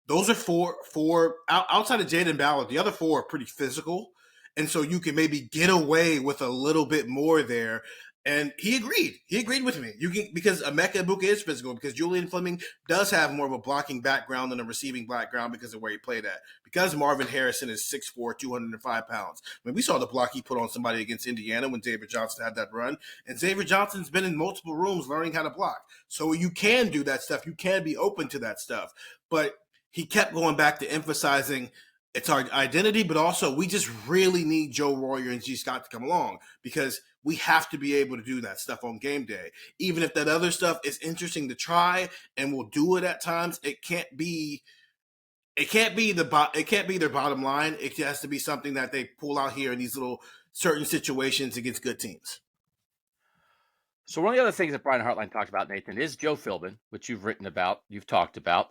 Those are four outside of Jaden Ballard. The other 4 are pretty physical. And so you can maybe get away with a little bit more there. And he agreed. He agreed with me. You can, because Emeka Egbuka is physical, because Julian Fleming does have more of a blocking background than a receiving background because of where he played at. Because Marvin Harrison is 6'4", 205 pounds. I mean, we saw the block he put on somebody against Indiana when Xavier Johnson had that run. And Xavier Johnson's been in multiple rooms learning how to block. So you can do that stuff. You can be open to that stuff. But he kept going back to emphasizing it's our identity, but also we just really need Joe Royer and G. Scott to come along, because we have to be able to do that stuff on game day. Even if that other stuff is interesting to try and we'll do it at times, it can't be their bottom line. It has to be something that they pull out here in these little certain situations against good teams. So one of the other things that Brian Hartline talked about, Nathan, is Joe Philbin, which you've written about, you've talked about,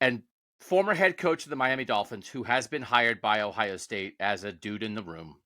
and former head coach of the Miami Dolphins, who has been hired by Ohio State as a dude in the room,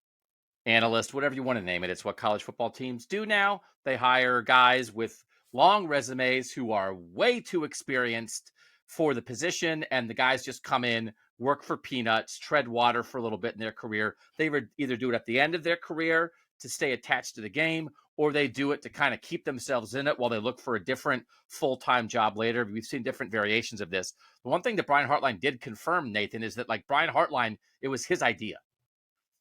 analyst, whatever you want to name it. It's what college football teams do now. They hire guys with long resumes who are way too experienced for the position, and the guys just come in, work for peanuts, tread water for a little bit in their career. They would either do it at the end of their career to stay attached to the game, or they do it to kind of keep themselves in it while they look for a different full-time job later. We've seen different variations of this. The one thing that Brian Hartline did confirm, Nathan, is that, like, Brian Hartline, it was his idea.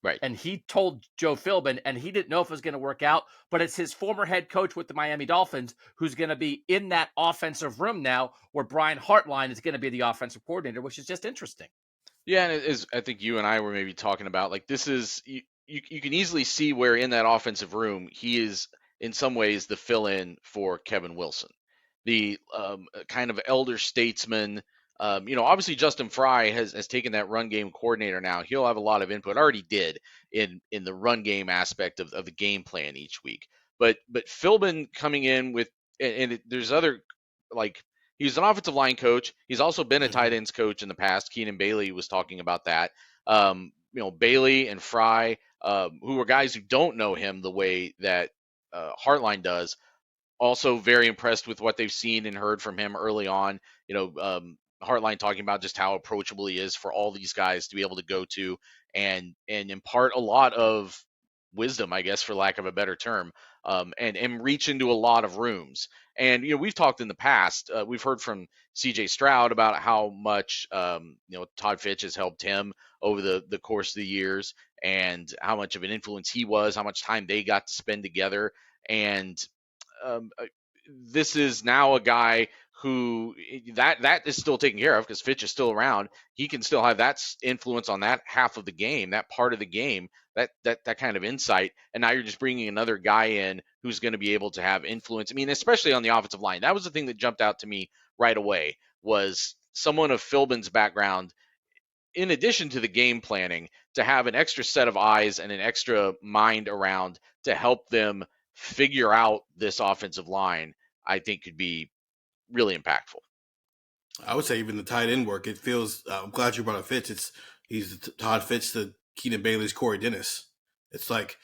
Right. And he told Joe Philbin, and he didn't know if it was going to work out, but it's his former head coach with the Miami Dolphins who's going to be in that offensive room now, where Brian Hartline is going to be the offensive coordinator, which is just interesting. Yeah, and it is, I think you and I were maybe talking about, like, this is, you can easily see where in that offensive room he is in some ways the fill-in for Kevin Wilson, the kind of elder statesman. Obviously Justin Frye has taken that run game coordinator now. He'll have a lot of input, already did in the run game aspect of the game plan each week. But Philbin coming in with, and there's other, like, he's an offensive line coach. He's also been a tight ends coach in the past. Keenan Bailey was talking about that. Bailey and Frye, who are guys who don't know him the way that Hartline does, also very impressed with what they've seen and heard from him early on. Hartline talking about just how approachable he is for all these guys to be able to go to and impart a lot of wisdom, I guess, for lack of a better term, and reach into a lot of rooms. And, we've talked in the past, we've heard from CJ Stroud about how much, Todd Fitch has helped him over the course of the years, and how much of an influence he was, how much time they got to spend together. And this is now a guy who that is still taken care of, because Fitch is still around. He can still have that influence on that half of the game, that part of the game, that kind of insight. And now you're just bringing another guy in who's going to be able to have influence. I mean, especially on the offensive line. That was the thing that jumped out to me right away, was someone of Philbin's background, in addition to the game planning, to have an extra set of eyes and an extra mind around to help them figure out this offensive line, I think could be really impactful. I would say even the tight end work, it feels, I'm glad you brought up Fitch. He's Todd Fitch to Keenan Bailey's Corey Dennis. It's like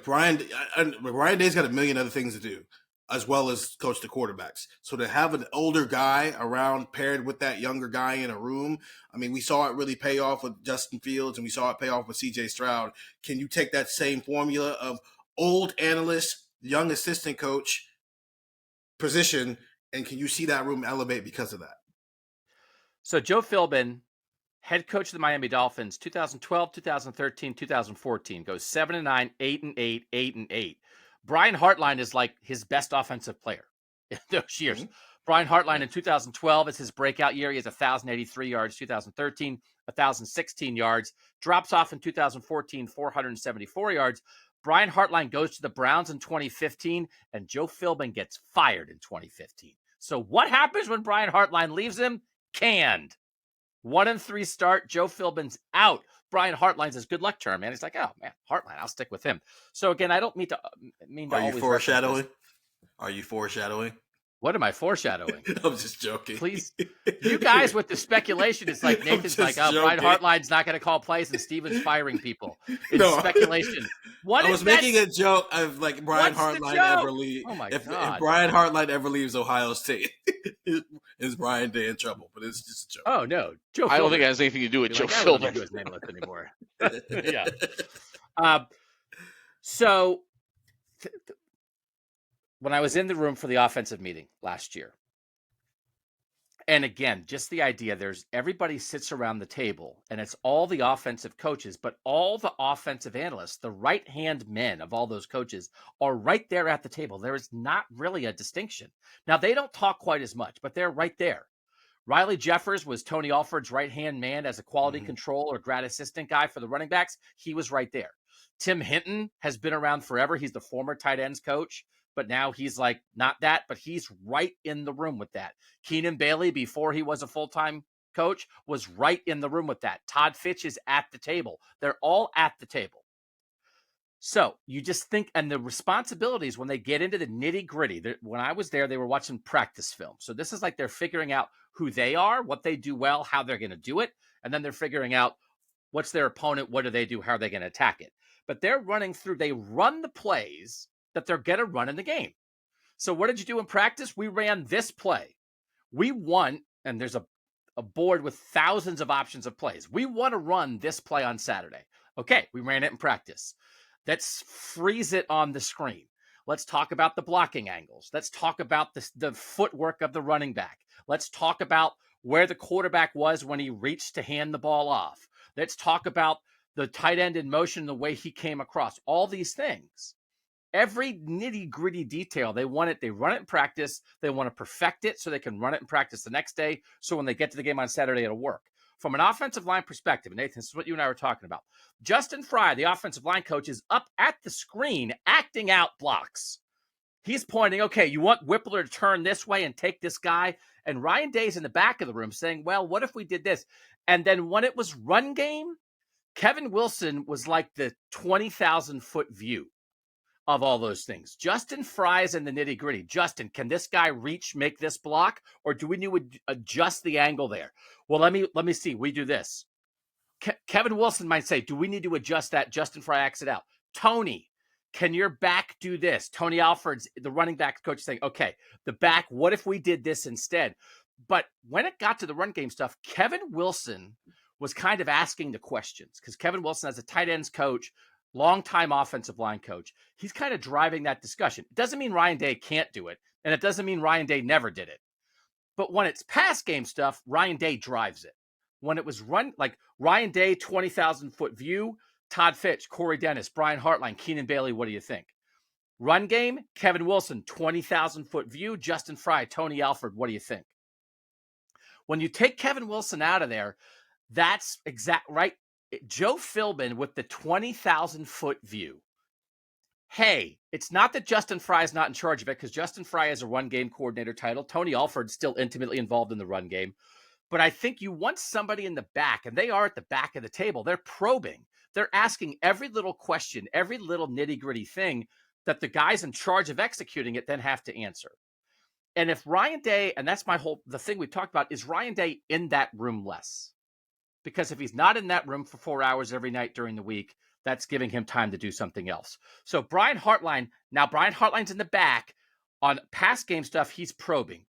Ryan Day's got a million other things to do, as well as coach the quarterbacks. So to have an older guy around paired with that younger guy in a room, I mean, we saw it really pay off with Justin Fields, and we saw it pay off with CJ Stroud. Can you take that same formula of old analyst, young assistant coach position, and can you see that room elevate because of that? So Joe Philbin, head coach of the Miami Dolphins, 2012, 2013, 2014, goes 7-9, 8-8, 8-8. Brian Hartline is like his best offensive player in those years. Mm-hmm. Brian Hartline in 2012 is his breakout year. He has 1,083 yards. 2013, 1,016 yards. Drops off in 2014, 474 yards. Brian Hartline goes to the Browns in 2015, and Joe Philbin gets fired in 2015. So what happens when Brian Hartline leaves him? Canned. 1-3 start. Joe Philbin's out. Brian Hartline says, good luck to him, man. He's like, oh, man, Hartline, I'll stick with him. So, again, I don't mean to Are you always foreshadowing? Are you foreshadowing? What am I foreshadowing? I'm just joking. Please. You guys with the speculation, it's like Nathan's like, oh, Brian Hartline's not going to call plays and Steven's firing people. It's speculation. I was making a joke of like Brian Hartline ever leave. Oh my if God. Brian Hartline ever leaves Ohio State, is Brian Day in trouble? But it's just a joke. Oh, no. Joe I don't think it has anything to do with Joe Philbin. I don't do his name anymore. Yeah. So when I was in the room for the offensive meeting last year, and again, just the idea, everybody sits around the table and it's all the offensive coaches, but all the offensive analysts, the right-hand men of all those coaches are right there at the table. There is not really a distinction. Now, they don't talk quite as much, but they're right there. Riley Jeffers was Tony Alford's right-hand man as a quality control or grad assistant guy for the running backs. He was right there. Tim Hinton has been around forever. He's the former tight ends coach, but now he's like not that, but he's right in the room with that. Keenan Bailey, before he was a full-time coach, was right in the room with that. Todd Fitch is at the table. They're all at the table. So you just think, and the responsibilities when they get into the nitty gritty, when I was there, they were watching practice film. So this is like they're figuring out who they are, what they do well, how they're going to do it. And then they're figuring out what's their opponent, what do they do, how are they going to attack it. But they're running through, they run the plays that they're going to run in the game. So what did you do in practice? We ran this play. We won, and there's a board with thousands of options of plays. We want to run this play on Saturday. Okay, we ran it in practice. Let's freeze it on the screen. Let's talk about the blocking angles. Let's talk about the footwork of the running back. Let's talk about where the quarterback was when he reached to hand the ball off. Let's talk about the tight end in motion, the way he came across. All these things. Every nitty-gritty detail, they run it in practice. They want to perfect it so they can run it in practice the next day. So when they get to the game on Saturday, it'll work. From an offensive line perspective, Nathan, this is what you and I were talking about. Justin Frye, the offensive line coach, is up at the screen acting out blocks. He's pointing, okay, you want Whippler to turn this way and take this guy? And Ryan Day's in the back of the room saying, well, what if we did this? And then when it was run game, Kevin Wilson was like the 20,000-foot view of all those things. Justin Frye's in the nitty gritty. Justin, can this guy reach, make this block, or do we need to adjust the angle there? Well, let me see. We do this. Kevin Wilson might say, do we need to adjust that? Justin Frye acts it out. Tony, can your back do this? Tony Alford's the running back coach saying, okay, the back, what if we did this instead? But when it got to the run game stuff, Kevin Wilson was kind of asking the questions because Kevin Wilson, as a tight ends coach, longtime offensive line coach, he's kind of driving that discussion. It doesn't mean Ryan Day can't do it, and it doesn't mean Ryan Day never did it. But when it's pass game stuff, Ryan Day drives it. When it was run, like Ryan Day, 20,000-foot view, Todd Fitch, Corey Dennis, Brian Hartline, Keenan Bailey, what do you think? Run game, Kevin Wilson, 20,000-foot view, Justin Frye, Tony Alford, what do you think? When you take Kevin Wilson out of there, that's exact right. Joe Philbin with the 20,000-foot view. Hey, it's not that Justin Frye is not in charge of it because Justin Frye has a run game coordinator title. Tony Alford's still intimately involved in the run game. But I think you want somebody in the back, and they are at the back of the table. They're probing. They're asking every little question, every little nitty-gritty thing that the guys in charge of executing it then have to answer. And if Ryan Day, and that's the thing we talked about, is Ryan Day in that room less? Because if he's not in that room for 4 hours every night during the week, that's giving him time to do something else. So Brian Hartline's in the back on pass game stuff. He's probing.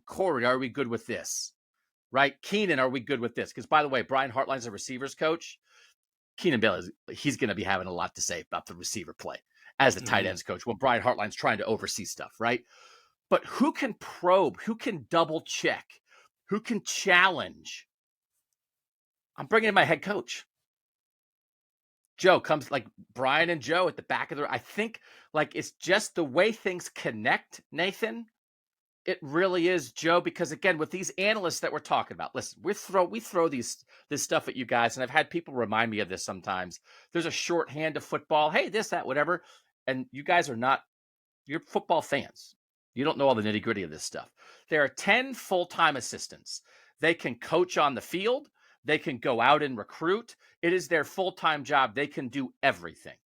Corey, are we good with this? Right? Keenan, are we good with this? Because by the way, Brian Hartline's a receivers coach. Keenan Bailey, he's going to be having a lot to say about the receiver play as the tight ends coach when Brian Hartline's trying to oversee stuff, right? But who can probe? Who can double check? Who can challenge? I'm bringing in my head coach. Joe comes, like Brian and Joe at the back of I think like it's just the way things connect, Nathan. It really is, Joe, because again, with these analysts that we're talking about, listen, we throw this stuff at you guys, and I've had people remind me of this sometimes. There's a shorthand of football. Hey, this, that, whatever. And you guys you're football fans. You don't know all the nitty gritty of this stuff. There are 10 full-time assistants. They can coach on the field. They can go out and recruit. It is their full-time job. They can do everything.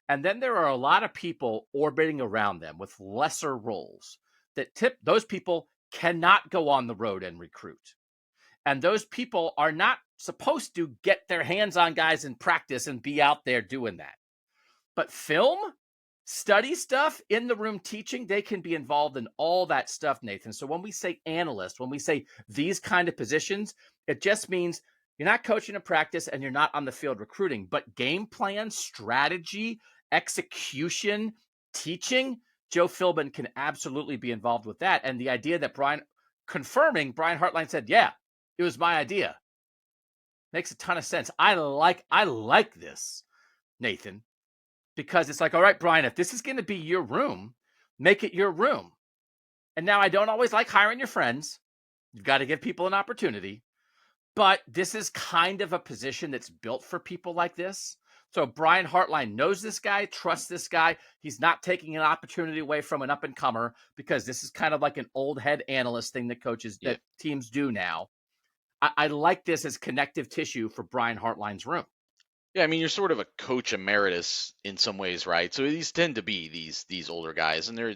And then there are a lot of people orbiting around them with lesser roles that those people cannot go on the road and recruit. And those people are not supposed to get their hands on guys in practice and be out there doing that. But film, study stuff, in the room teaching, they can be involved in all that stuff, Nathan. So when we say analyst, when we say these kind of positions, it just means you're not coaching in practice and you're not on the field recruiting, but game plan, strategy, execution, teaching, Joe Philbin can absolutely be involved with that. And the idea that Brian Hartline said, yeah, it was my idea. Makes a ton of sense. I like this, Nathan, because it's like, all right, Brian, if this is going to be your room, make it your room. And now I don't always like hiring your friends. You've got to give people an opportunity. But this is kind of a position that's built for people like this. So Brian Hartline knows this guy, trusts this guy. He's not taking an opportunity away from an up-and-comer because this is kind of like an old head analyst thing that teams do now. I like this as connective tissue for Brian Hartline's room. Yeah, I mean, you're sort of a coach emeritus in some ways, right? So these tend to be these older guys, and they're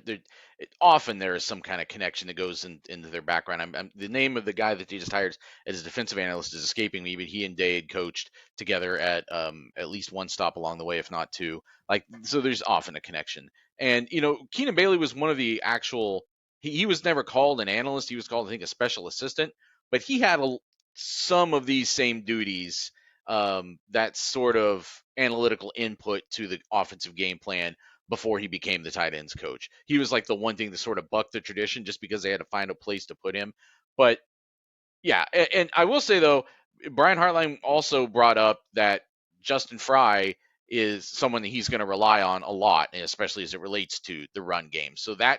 often there is some kind of connection that goes into their background. The name of the guy that they just hired as a defensive analyst is escaping me, but he and Day had coached together at least one stop along the way, if not two. Like, so there's often a connection. And Keenan Bailey was one of the actual. He was never called an analyst. He was called, I think, a special assistant, but he had some of these same duties. That sort of analytical input to the offensive game plan before he became the tight ends coach. He was like the one thing to sort of buck the tradition just because they had to find a place to put him. But yeah, and I will say though, Brian Hartline also brought up that Justin Frye is someone that he's going to rely on a lot, and especially as it relates to the run game. So that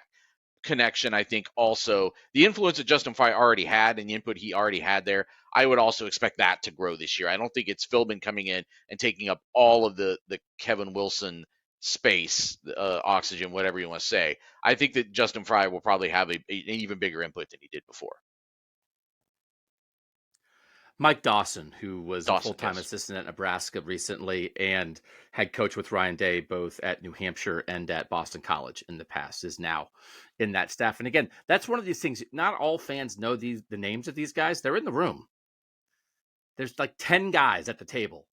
connection, I think, also the influence that Justin Frye already had and the input he already had there, I would also expect that to grow this year. I don't think it's Philbin coming in and taking up all of the Kevin Wilson space, oxygen, whatever you want to say. I think that Justin Frye will probably have an even bigger input than he did before. Mike Dawson, who was a full-time assistant at Nebraska recently and had coached with Ryan Day both at New Hampshire and at Boston College in the past, is now in that staff. And again, that's one of these things. Not all fans know the names of these guys. They're in the room. There's like 10 guys at the table.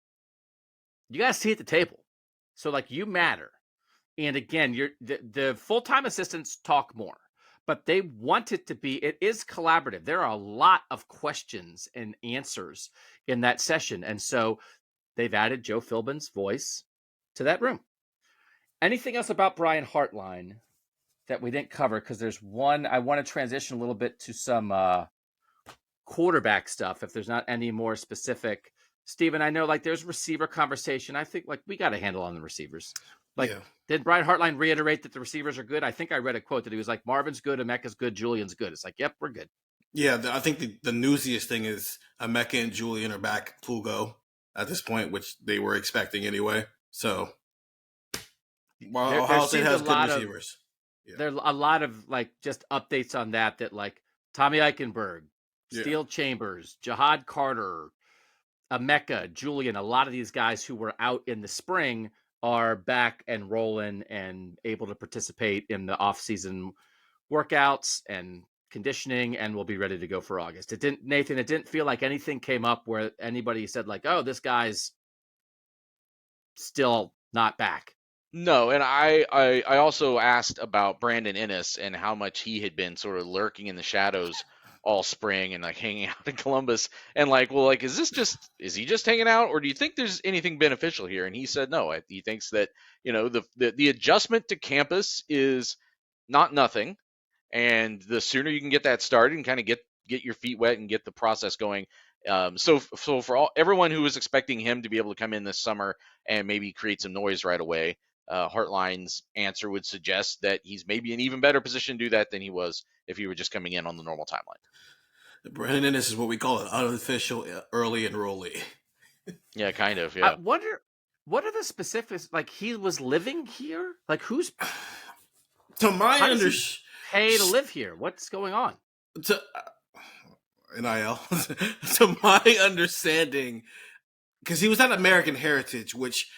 You got to see at the table. So like you matter. And again, the full-time assistants talk more. But they want it to be, it is collaborative. There are a lot of questions and answers in that session. And so they've added Joe Philbin's voice to that room. Anything else about Brian Hartline that we didn't cover? Because there's one, I want to transition a little bit to some quarterback stuff, if there's not any more specific. Steven, I know like there's receiver conversation. I think like we got a handle on the receivers. Did Brian Hartline reiterate that the receivers are good? I think I read a quote that he was like, Marvin's good, Emeka's good, Julian's good. It's like, yep, we're good. Yeah, I think the newsiest thing is Emeka and Julian are back full go at this point, which they were expecting anyway. So, Ohio State has good receivers. There's a lot of like just updates on that like Tommy Eichenberg, Steele Chambers, Jahad Carter, Emeka, Julian, a lot of these guys who were out in the spring are back and rolling and able to participate in the off-season workouts and conditioning and will be ready to go for August. It didn't feel like anything came up where anybody said like, oh, this guy's still not back. No, and I also asked about Brandon Ennis and how much he had been sort of lurking in the shadows all spring and like hanging out in Columbus, and like, well, like, is he just hanging out, or do you think there's anything beneficial here? And he said no. He thinks that the adjustment to campus is not nothing, and the sooner you can get that started and kind of get your feet wet and get the process going. So for everyone who was expecting him to be able to come in this summer and maybe create some noise right away, Hartline's answer would suggest that he's maybe in even better position to do that than he was if he were just coming in on the normal timeline. Brandon Ennis is what we call an unofficial early enrollee. Yeah, kind of. Yeah. I wonder what are the specifics? Like he was living here. Like who's to my understanding pay to live here? What's going on? NIL. To my understanding, because he was at American Heritage, which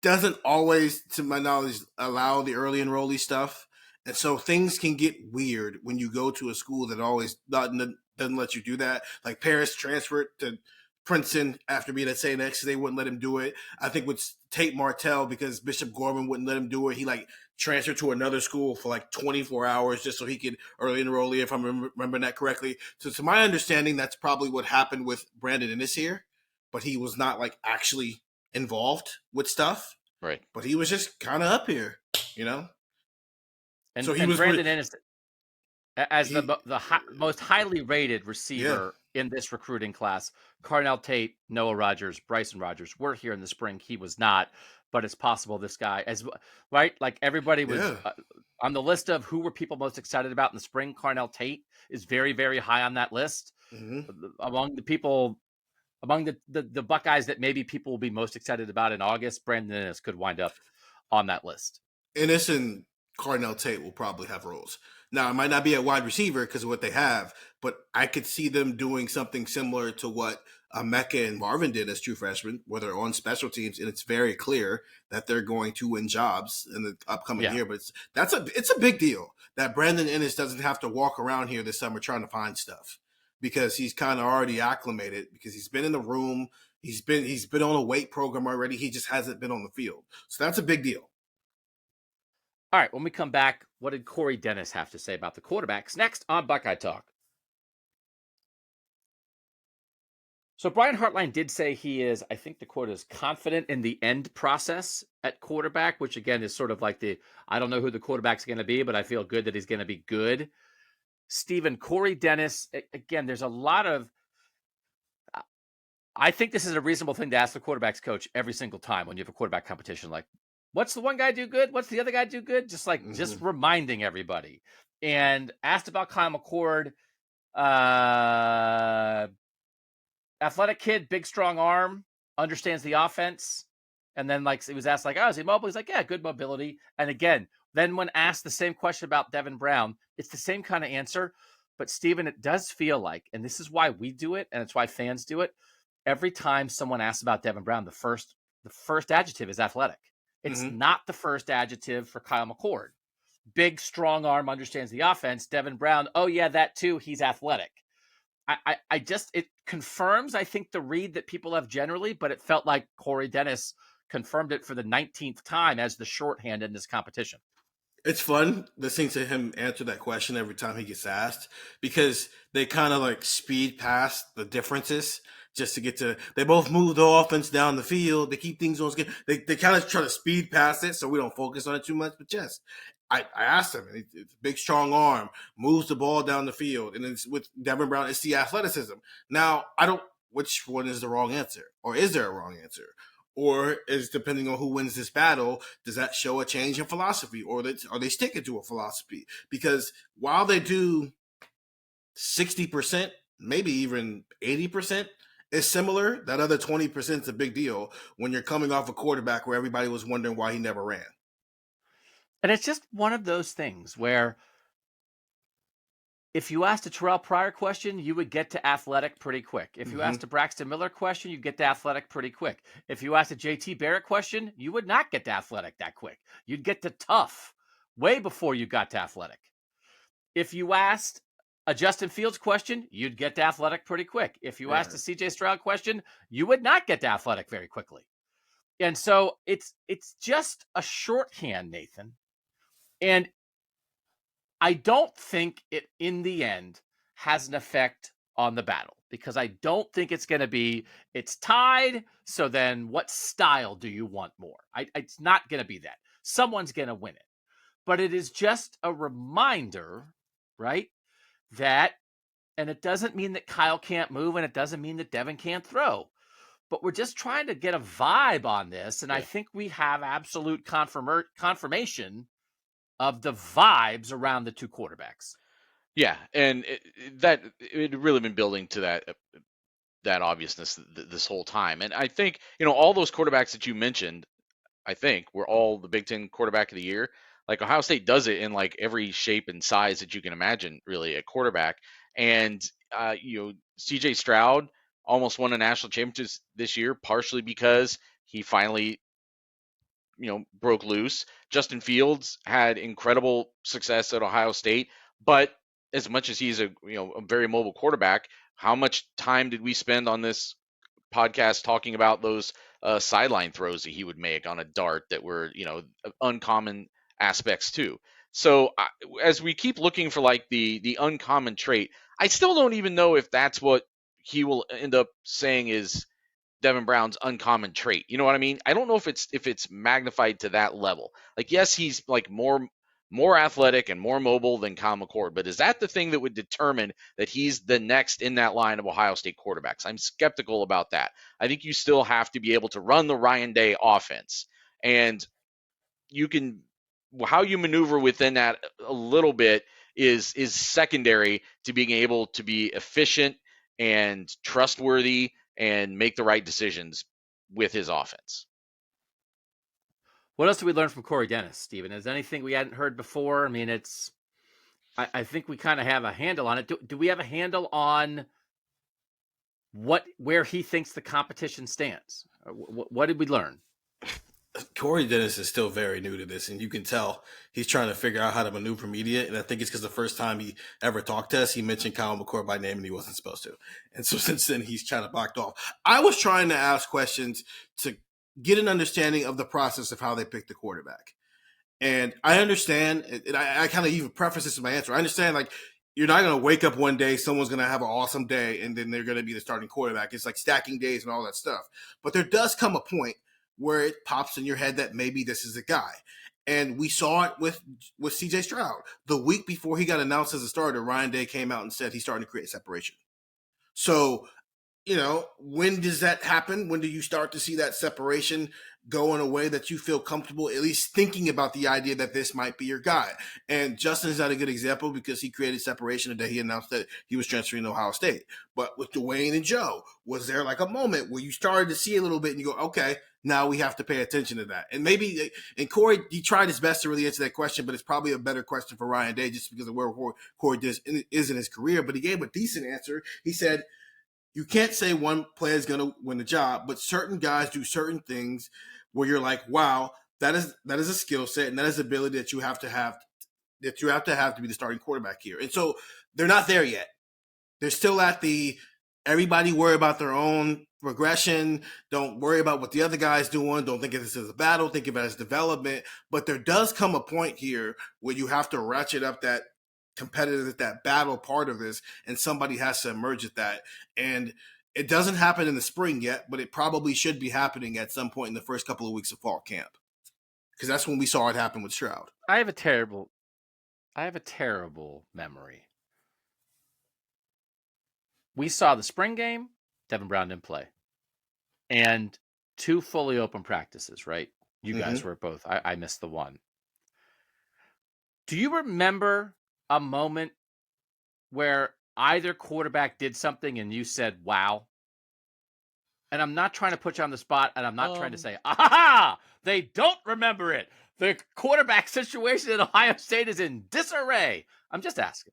doesn't always, to my knowledge, allow the early enrollee stuff. And so things can get weird when you go to a school that always doesn't let you do that. Like Paris transferred to Princeton after being at St. X, they wouldn't let him do it. I think with Tate Martell, because Bishop Gorman wouldn't let him do it, he like transferred to another school for like 24 hours just so he could early enrollee, if I'm remembering that correctly. So to my understanding, that's probably what happened with Brandon Innes here, but he was not like actually involved with stuff. Right. But he was just kind of up here, you know? And, so he and was Brandon Innes, as the most highly rated receiver Yeah. in this recruiting class, Carnell Tate, Noah Rogers, Bryson Rogers were here in the spring. He was not, but it's possible this guy, right? Like everybody was Yeah. on the list of who were people most excited about in the spring. Carnell Tate is very, very high on that list. Among the people, among the Buckeyes that maybe people will be most excited about in August, Brandon Innes could wind up on that list. Innes and Carnell Tate will probably have roles. Now, it might not be a wide receiver because of what they have, but I could see them doing something similar to what Mecca and Marvin did as true freshmen, where they're on special teams, and it's very clear that they're going to win jobs in the upcoming year. But it's a big deal that Brandon Innes doesn't have to walk around here this summer trying to find stuff, because he's kind of already acclimated, because he's been in the room, he's been on a weight program already. He just hasn't been on the field. So that's a big deal. All right, when we come back, what did Corey Dennis have to say about the quarterbacks? Next on Buckeye Talk. So Brian Hartline did say he is, I think the quote is, confident in the end process at quarterback, which again is sort of like I don't know who the quarterback's going to be, but I feel good that he's going to be good. Stephen, Corey Dennis, again, there's a lot of, I think this is a reasonable thing to ask the quarterback's coach every single time when you have a quarterback competition. Like, what's the one guy do good? What's the other guy do good? Just like, just reminding everybody. And asked about Kyle McCord, athletic kid, big, strong arm, understands the offense. And then like, he was asked like, oh, is he mobile? He's like, yeah, good mobility. And again, then when asked the same question about Devin Brown, it's the same kind of answer. But Stephen, it does feel like, and this is why we do it, and it's why fans do it, every time someone asks about Devin Brown, the first adjective is athletic. It's not the first adjective for Kyle McCord. Big, strong arm, understands the offense. Devin Brown, oh yeah, that too, he's athletic. I just, it confirms, I think, the read that people have generally, but it felt like Corey Dennis confirmed it for the 19th time as the shorthand in this competition. It's fun listening to him answer that question every time he gets asked, because they kind of like speed past the differences just to get to, they both move the offense down the field. They keep things on schedule. They kind of try to speed past it so we don't focus on it too much. But yes, I asked him, it's a big, strong arm, moves the ball down the field. And it's with Devin Brown, it's the athleticism. Now, which one is the wrong answer? Or is there a wrong answer? Or is, depending on who wins this battle, does that show a change in philosophy? Or are they sticking to a philosophy? Because while they do 60%, maybe even 80%, is similar, that other 20% is a big deal when you're coming off a quarterback where everybody was wondering why he never ran. And it's just one of those things where if you asked a Terrell Pryor question, you would get to athletic pretty quick. If you asked a Braxton Miller question, you'd get to athletic pretty quick. If you asked a JT Barrett question, you would not get to athletic that quick. You'd get to tough way before you got to athletic. If you asked a Justin Fields question, you'd get to athletic pretty quick. If you asked a CJ Stroud question, you would not get to athletic very quickly. And so it's just a shorthand, Nathan. And I don't think it, in the end, has an effect on the battle, because I don't think it's going to be, it's tied, so then what style do you want more? It's not going to be that. Someone's going to win it. But it is just a reminder, right, that, and it doesn't mean that Kyle can't move, and it doesn't mean that Devin can't throw. But we're just trying to get a vibe on this, and I think we have absolute confirmation of the vibes around the two quarterbacks. Yeah, and it had really been building to that obviousness this whole time. And I think, all those quarterbacks that you mentioned, I think, were all the Big Ten quarterback of the year. Like, Ohio State does it in like every shape and size that you can imagine, really, at quarterback. And CJ Stroud almost won a national championship this year, partially because he finally, broke loose. Justin Fields had incredible success at Ohio State, but as much as he's a very mobile quarterback, how much time did we spend on this podcast talking about those sideline throws that he would make on a dart that were, uncommon aspects too. So as we keep looking for like the uncommon trait, I still don't even know if that's what he will end up saying is Devin Brown's uncommon trait. You know what I mean? I don't know if it's magnified to that level. Like, yes, he's like more athletic and more mobile than Kyle McCord, but is that the thing that would determine that he's the next in that line of Ohio State quarterbacks? I'm skeptical about that. I think you still have to be able to run the Ryan Day offense, and you can how you maneuver within that a little bit is secondary to being able to be efficient and trustworthy and make the right decisions with his offense. What else did we learn from Corey Dennis, Stephen? Is there anything we hadn't heard before? I mean, I think we kind of have a handle on it. Do we have a handle on where he thinks the competition stands? What did we learn? Corey Dennis is still very new to this, and you can tell he's trying to figure out how to maneuver media. And I think it's because the first time he ever talked to us, he mentioned Kyle McCord by name, and he wasn't supposed to. And so since then, he's kind of backed off. I was trying to ask questions to get an understanding of the process of how they pick the quarterback. And I understand, and I kind of even preface this in my answer. I understand, like, you're not going to wake up one day, someone's going to have an awesome day, and then they're going to be the starting quarterback. It's like stacking days and all that stuff. But there does come a point where it pops in your head that maybe this is a guy. And we saw it with CJ Stroud. The week before he got announced as a starter, Ryan Day came out and said he's starting to create separation. So, when does that happen? When do you start to see that separation go in a way that you feel comfortable, at least thinking about the idea that this might be your guy? And Justin is not a good example because he created separation the day he announced that he was transferring to Ohio State. But with Dwayne and Joe, was there like a moment where you started to see a little bit and you go, okay, now we have to pay attention to that? And maybe, and Corey, he tried his best to really answer that question, but it's probably a better question for Ryan Day just because of where Corey is in his career. But he gave a decent answer. He said, you can't say one player is going to win the job, but certain guys do certain things where you're like, wow, that is a skill set and that is ability that you have to have to be the starting quarterback here. And so they're not there yet. They're still at the everybody worry about their own progression. Don't worry about what the other guy's doing. Don't think of this as a battle. Think of it as development. But there does come a point here where you have to ratchet up that competitive, that battle part of this, and somebody has to emerge at that. And it doesn't happen in the spring yet, but it probably should be happening at some point in the first couple of weeks of fall camp, because that's when we saw it happen with Stroud. I have a terrible memory. We saw the spring game, Devin Brown didn't play, and 2 fully open practices, right? You guys were both. I missed the one. Do you remember a moment where either quarterback did something and you said, wow? And I'm not trying to put you on the spot, and I'm not trying to say, aha, they don't remember it. The quarterback situation at Ohio State is in disarray. I'm just asking.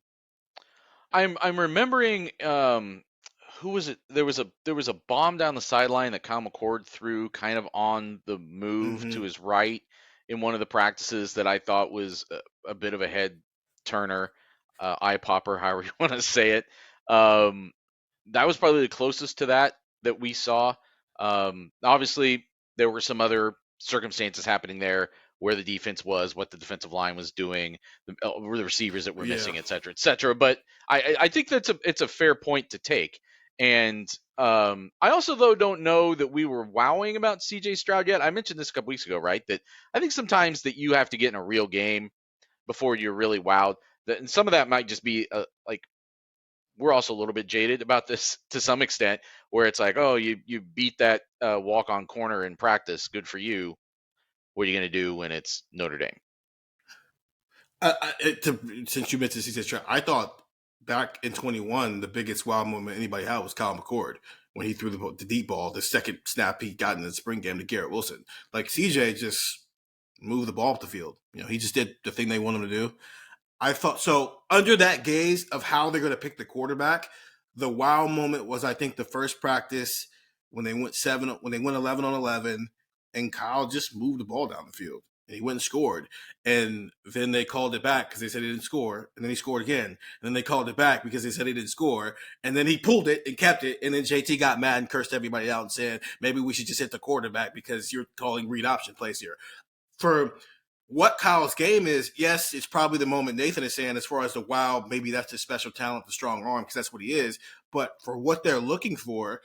I'm remembering who was it? There was a bomb down the sideline that Kyle McCord threw kind of on the move to his right in one of the practices that I thought was a bit of a head turner, eye popper, however you want to say it. That was probably the closest to that we saw. Obviously, there were some other circumstances happening there where the defense was, what the defensive line was doing, the receivers that were missing, et cetera, et cetera. But I think it's a fair point to take. And I also, though, don't know that we were wowing about CJ Stroud yet. I mentioned this a couple weeks ago, right? That I think sometimes that you have to get in a real game before you're really wowed. And some of that might just be like, we're also a little bit jaded about this to some extent, where it's like, oh, you beat that walk-on corner in practice. Good for you. What are you going to do when it's Notre Dame? Since you mentioned CJ Stroud, I thought back in 21, the biggest wow moment anybody had was Kyle McCord when he threw the deep ball, the second snap he got in the spring game to Garrett Wilson. Like, CJ just moved the ball up the field. He just did the thing they want him to do. I thought so. Under that gaze of how they're going to pick the quarterback, The wow moment was, I think, the first practice when they went 11 on 11, and Kyle just moved the ball down the field and he went and scored. And then they called it back because they said he didn't score, and then he scored again. And then they called it back because they said he didn't score, and then he pulled it and kept it. And then JT got mad and cursed everybody out and said, maybe we should just hit the quarterback because you're calling read option plays here. For what Kyle's game is, yes, it's probably the moment Nathan is saying as far as the wow, maybe that's the special talent, the strong arm, because that's what he is. But for what they're looking for,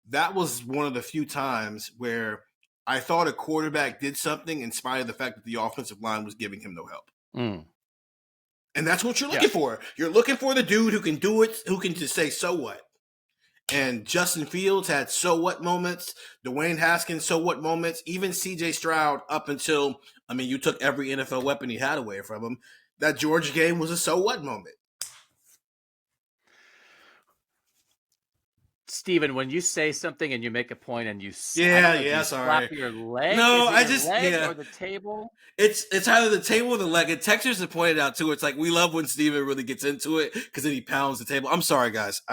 that was one of the few times where I thought a quarterback did something in spite of the fact that the offensive line was giving him no help. And that's what you're looking for. You're looking for the dude who can do it, who can just say, so what? And Justin Fields had so what moments. Dwayne Haskins, so what moments. Even CJ Stroud up until, you took every NFL weapon he had away from him. That Georgia game was a so what moment. Steven, when you say something and you make a point and you sorry. slap your leg, no, I just or the table. It's either the table or the leg. And Texas have pointed out too. It's like we love when Steven really gets into it because then he pounds the table. I'm sorry, guys.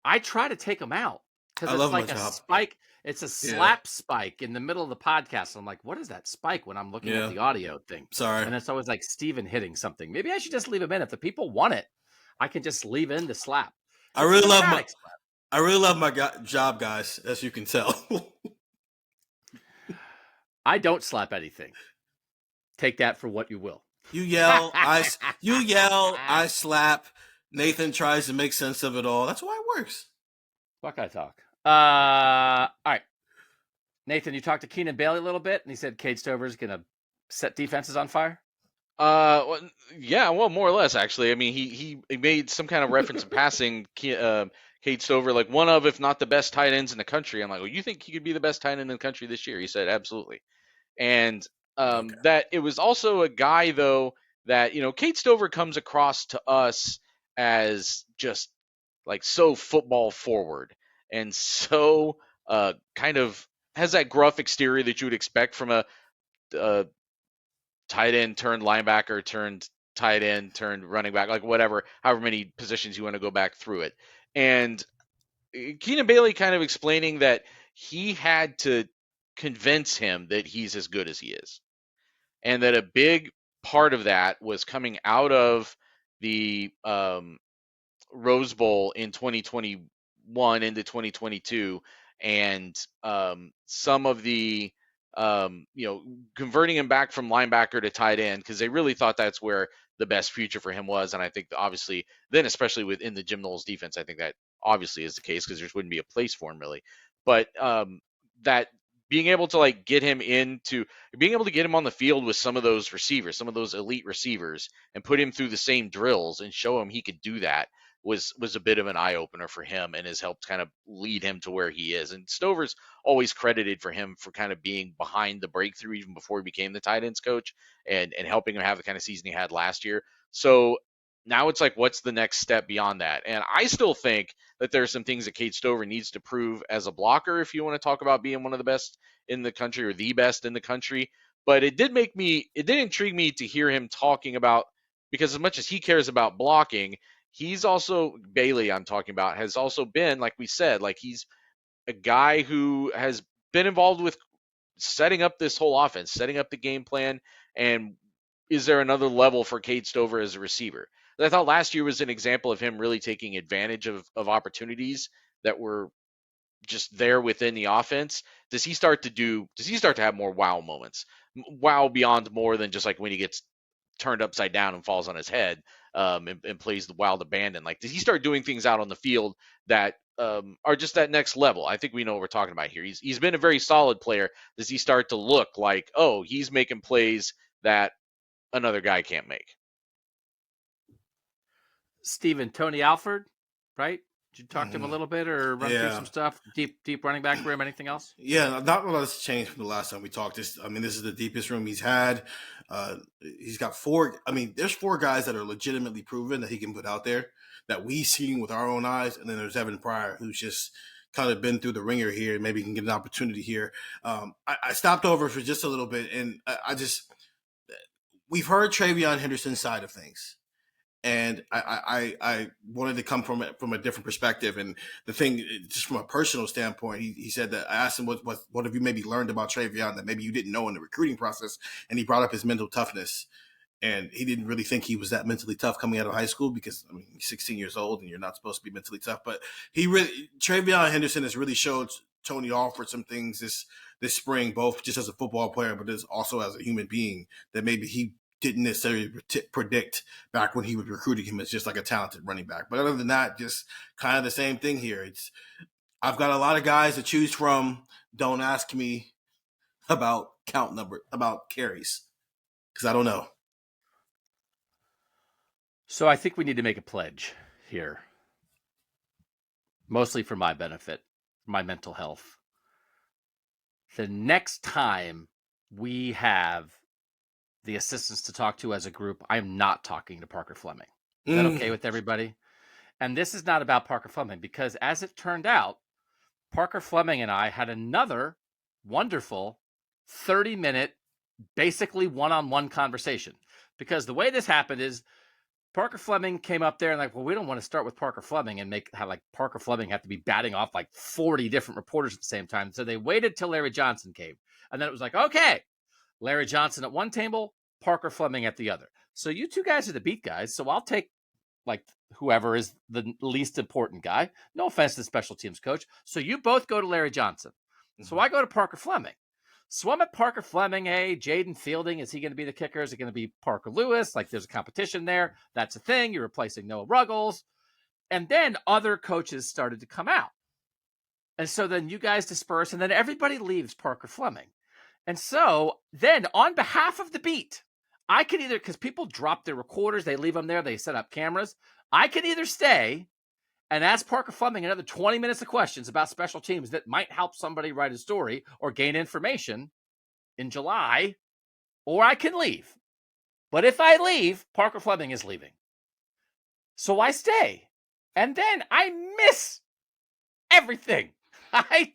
I try to take them out because it's like a spike. It's a slap spike in the middle of the podcast. I'm like, what is that spike when I'm looking at the audio thing? Sorry. And it's always like Steven hitting something. Maybe I should just leave him in. If the people want it, I can just leave in the slap. I really love my job, guys, as you can tell. I don't slap anything. Take that for what you will. You yell, I slap. Nathan tries to make sense of it all. That's why it works. Buckeye talk. All right. Nathan, you talked to Keenan Bailey a little bit, and he said Cade Stover's going to set defenses on fire. Yeah, well, more or less, actually. I mean, he made some kind of reference in passing Cade Stover, like one of, if not the best tight ends in the country. I'm like, well, you think he could be the best tight end in the country this year? He said, absolutely. And that it was also a guy, though, that, Cade Stover comes across to us as just like so football forward and so kind of has that gruff exterior that you would expect from a tight end turned linebacker turned tight end turned running back, like whatever, however many positions you want to go back through it. And Keenan Bailey kind of explaining that he had to convince him that he's as good as he is. And that a big part of that was coming out of the Rose Bowl in 2021 into 2022, and some of the converting him back from linebacker to tight end, because they really thought that's where the best future for him was. And I think obviously then, especially within the Jim Knowles defense, I think that obviously is the case because there wouldn't be a place for him really. But that being able to get him on the field with some of those receivers, some of those elite receivers, and put him through the same drills and show him he could do that was a bit of an eye opener for him and has helped kind of lead him to where he is. And Stover's always credited for him for kind of being behind the breakthrough even before he became the tight ends coach and helping him have the kind of season he had last year. So now it's like, what's the next step beyond that? And I still think that there are some things that Cade Stover needs to prove as a blocker, if you want to talk about being one of the best in the country or the best in the country. But it did intrigue me to hear him talking about, because as much as he cares about blocking, he's also, Bailey I'm talking about, has also been, like we said, like he's a guy who has been involved with setting up this whole offense, setting up the game plan. And is there another level for Cade Stover as a receiver? I thought last year was an example of him really taking advantage of opportunities that were just there within the offense. Does he start to have more wow moments? Wow beyond more than just like when he gets turned upside down and falls on his head and plays the wild abandon. Like, does he start doing things out on the field that are just that next level? I think we know what we're talking about here. He's been a very solid player. Does he start to look like, oh, he's making plays that another guy can't make? Steven, Tony Alford, right? Did you talk to him a little bit or run through some stuff? Deep running back room, anything else? Yeah, not a lot has changed from the last time we talked. This is the deepest room he's had. He's got four. There's four guys that are legitimately proven that he can put out there that we've seen with our own eyes. And then there's Evan Pryor, who's just kind of been through the ringer here and maybe can get an opportunity here. I stopped over for just a little bit, and we've heard TreVeyon Henderson's side of things. And I wanted to come from a different perspective. And the thing, just from a personal standpoint, he said that I asked him what have you maybe learned about Travion that maybe you didn't know in the recruiting process, and he brought up his mental toughness. And he didn't really think he was that mentally tough coming out of high school because, I mean, he's 16 years old and you're not supposed to be mentally tough. But Travion Henderson has really showed Tony Alford some things this spring, both just as a football player, but also as a human being, that maybe he didn't necessarily predict back when he was recruiting him as just like a talented running back. But other than that, just kind of the same thing here. I've got a lot of guys to choose from. Don't ask me about about carries, because I don't know. So I think we need to make a pledge here, mostly for my benefit, my mental health. The next time we have the assistants to talk to as a group, I'm not talking to Parker Fleming. Is that okay with everybody? And this is not about Parker Fleming, because as it turned out, Parker Fleming and I had another wonderful 30-minute, basically one-on-one conversation. Because the way this happened is Parker Fleming came up there and like, well, we don't want to start with Parker Fleming and have like Parker Fleming have to be batting off like 40 different reporters at the same time. So they waited till Larry Johnson came. And then it was like, okay, Larry Johnson at one table, Parker Fleming at the other. So you two guys are the beat guys. So I'll take like whoever is the least important guy. No offense to the special teams coach. So you both go to Larry Johnson. Mm-hmm. So I go to Parker Fleming. So I'm at Parker Fleming. Hey, Jaden Fielding, is he going to be the kicker? Is it going to be Parker Lewis? Like, there's a competition there. That's a thing. You're replacing Noah Ruggles. And then other coaches started to come out. And so then you guys disperse, and then everybody leaves Parker Fleming. And so then on behalf of the beat, I can either, because people drop their recorders, they leave them there, they set up cameras. I can either stay and ask Parker Fleming another 20 minutes of questions about special teams that might help somebody write a story or gain information in July, or I can leave. But if I leave, Parker Fleming is leaving. So I stay. And then I miss everything. I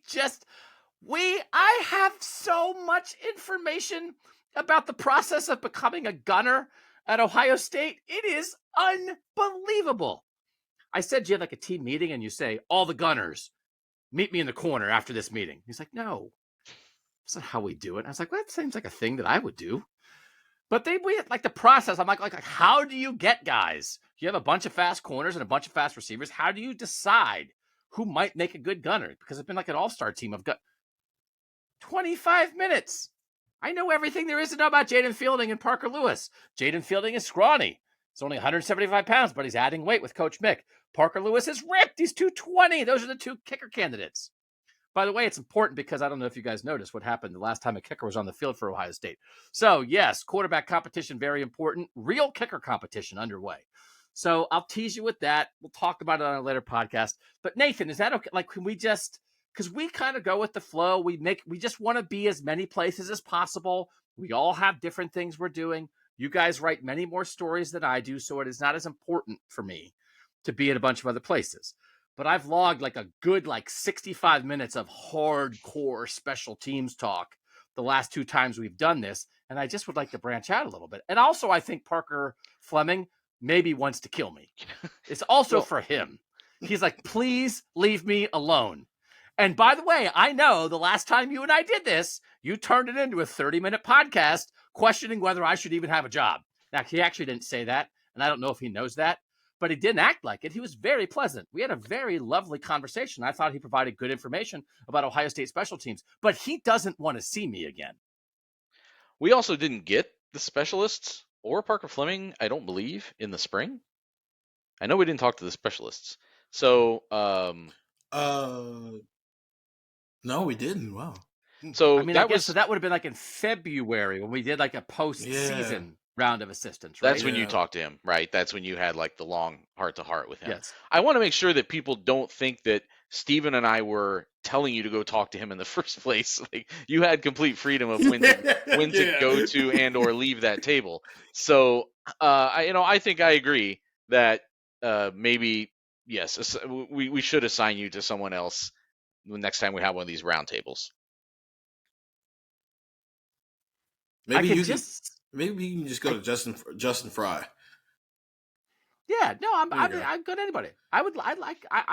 have so much information about the process of becoming a gunner at Ohio State. It is unbelievable. I said you had like a team meeting and you say, all the gunners, meet me in the corner after this meeting. He's like, no, that's not how we do it. I was like, well, that seems like a thing that I would do. But we like the process. I'm like, how do you get guys? You have a bunch of fast corners and a bunch of fast receivers. How do you decide who might make a good gunner? Because it's been like an all-star team. I've got 25 minutes. I know everything there is to know about Jaden Fielding and Parker Lewis. Jaden Fielding is scrawny. He's only 175 pounds, but he's adding weight with Coach Mick. Parker Lewis is ripped. He's 220. Those are the two kicker candidates. By the way, it's important because I don't know if you guys noticed what happened the last time a kicker was on the field for Ohio State. So, yes, quarterback competition, very important. Real kicker competition underway. So I'll tease you with that. We'll talk about it on a later podcast. But Nathan, is that okay? Like, can we just, because we kind of go with the flow. We just want to be as many places as possible. We all have different things we're doing. You guys write many more stories than I do, so it is not as important for me to be in a bunch of other places. But I've logged like a good 65 minutes of hardcore special teams talk the last two times we've done this, and I just would like to branch out a little bit. And also, I think Parker Fleming maybe wants to kill me. It's also for him. He's like, please leave me alone. And by the way, I know the last time you and I did this, you turned it into a 30-minute podcast questioning whether I should even have a job. Now, he actually didn't say that, and I don't know if he knows that, but he didn't act like it. He was very pleasant. We had a very lovely conversation. I thought he provided good information about Ohio State special teams, but he doesn't want to see me again. We also didn't get the specialists or Parker Fleming, I don't believe, in the spring. I know we didn't talk to the specialists. So, no, we didn't. Wow. So I mean, that would have been like in February when we did like a postseason round of assistants, right? That's when you talked to him, right? That's when you had like the long heart-to-heart with him. Yes. I want to make sure that people don't think that Steven and I were telling you to go talk to him in the first place. Like, you had complete freedom of when to go to and or leave that table. So, I think I agree that maybe, yes, we should assign you to someone else the next time we have one of these roundtables. Maybe you can just go to Justin Frye. Yeah, no, There you go. I'm good. Anybody. I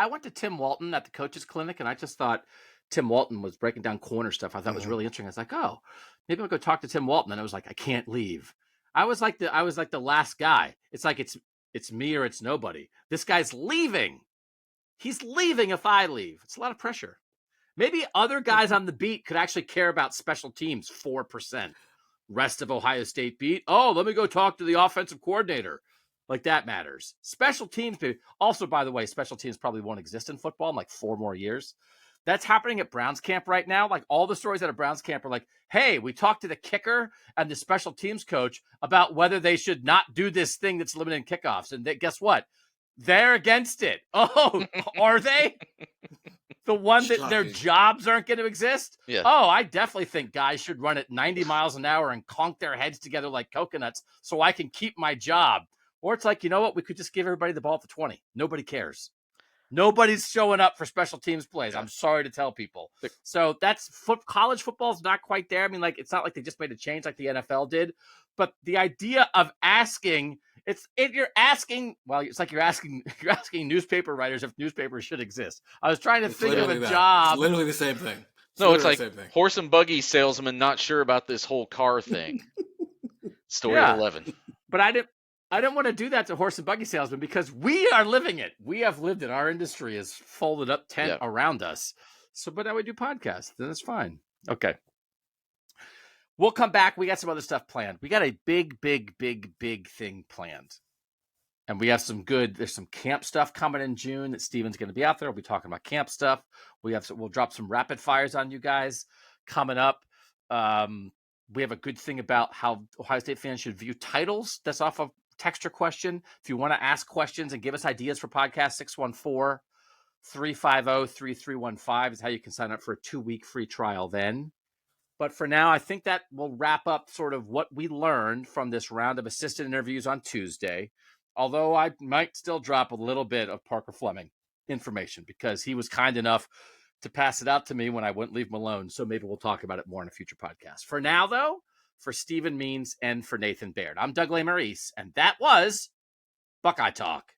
went to Tim Walton at the coaches clinic, and I just thought Tim Walton was breaking down corner stuff. I thought was really interesting. I was like, oh, maybe I'll go talk to Tim Walton. And I was like, I can't leave. I was like the last guy. It's like it's me or it's nobody. This guy's leaving. He's leaving if I leave. It's a lot of pressure. Maybe other guys on the beat could actually care about special teams 4%. Rest of Ohio State beat. Oh, let me go talk to the offensive coordinator. Like that matters. Special teams. Also, by the way, special teams probably won't exist in football in like 4 more years. That's happening at Browns camp right now. Like all the stories at a Browns camp are like, hey, we talked to the kicker and the special teams coach about whether they should not do this thing that's limiting kickoffs. And guess what? They're against it. Oh, are they? The one that their jobs aren't going to exist? Yeah. Oh, I definitely think guys should run at 90 miles an hour and conk their heads together like coconuts so I can keep my job. Or it's like, you know what? We could just give everybody the ball at the 20. Nobody cares. Nobody's showing up for special teams plays. I'm sorry to tell people. So that's college football is not quite there. I mean, like, it's not like they just made a change like the NFL did. But the idea of asking, it's like you're asking newspaper writers if newspapers should exist. I was trying to think of a job. It's literally the same thing. It's like horse and buggy salesman not sure about this whole car thing. Story 11. But I didn't want to do that to horse and buggy salesmen because we are living it. We have lived it. Our industry is folded up tent around us. So, but now we do podcasts. Then it's fine. Okay. We'll come back. We got some other stuff planned. We got a big thing planned. And we have there's some camp stuff coming in June that Steven's going to be out there. We'll be talking about camp stuff. We'll drop some rapid fires on you guys coming up. We have a good thing about how Ohio State fans should view titles. That's off of texture question. If you want to ask questions and give us ideas for podcast, 614-350-3315 is how you can sign up for a 2-week free trial then. But for now, I think that will wrap up sort of what we learned from this round of assistant interviews on Tuesday. Although I might still drop a little bit of Parker Fleming information because he was kind enough to pass it out to me when I wouldn't leave him alone. So maybe we'll talk about it more in a future podcast. For now, though, for Stephen Means and for Nathan Baird, I'm Doug Lesmerises, and that was Buckeye Talk.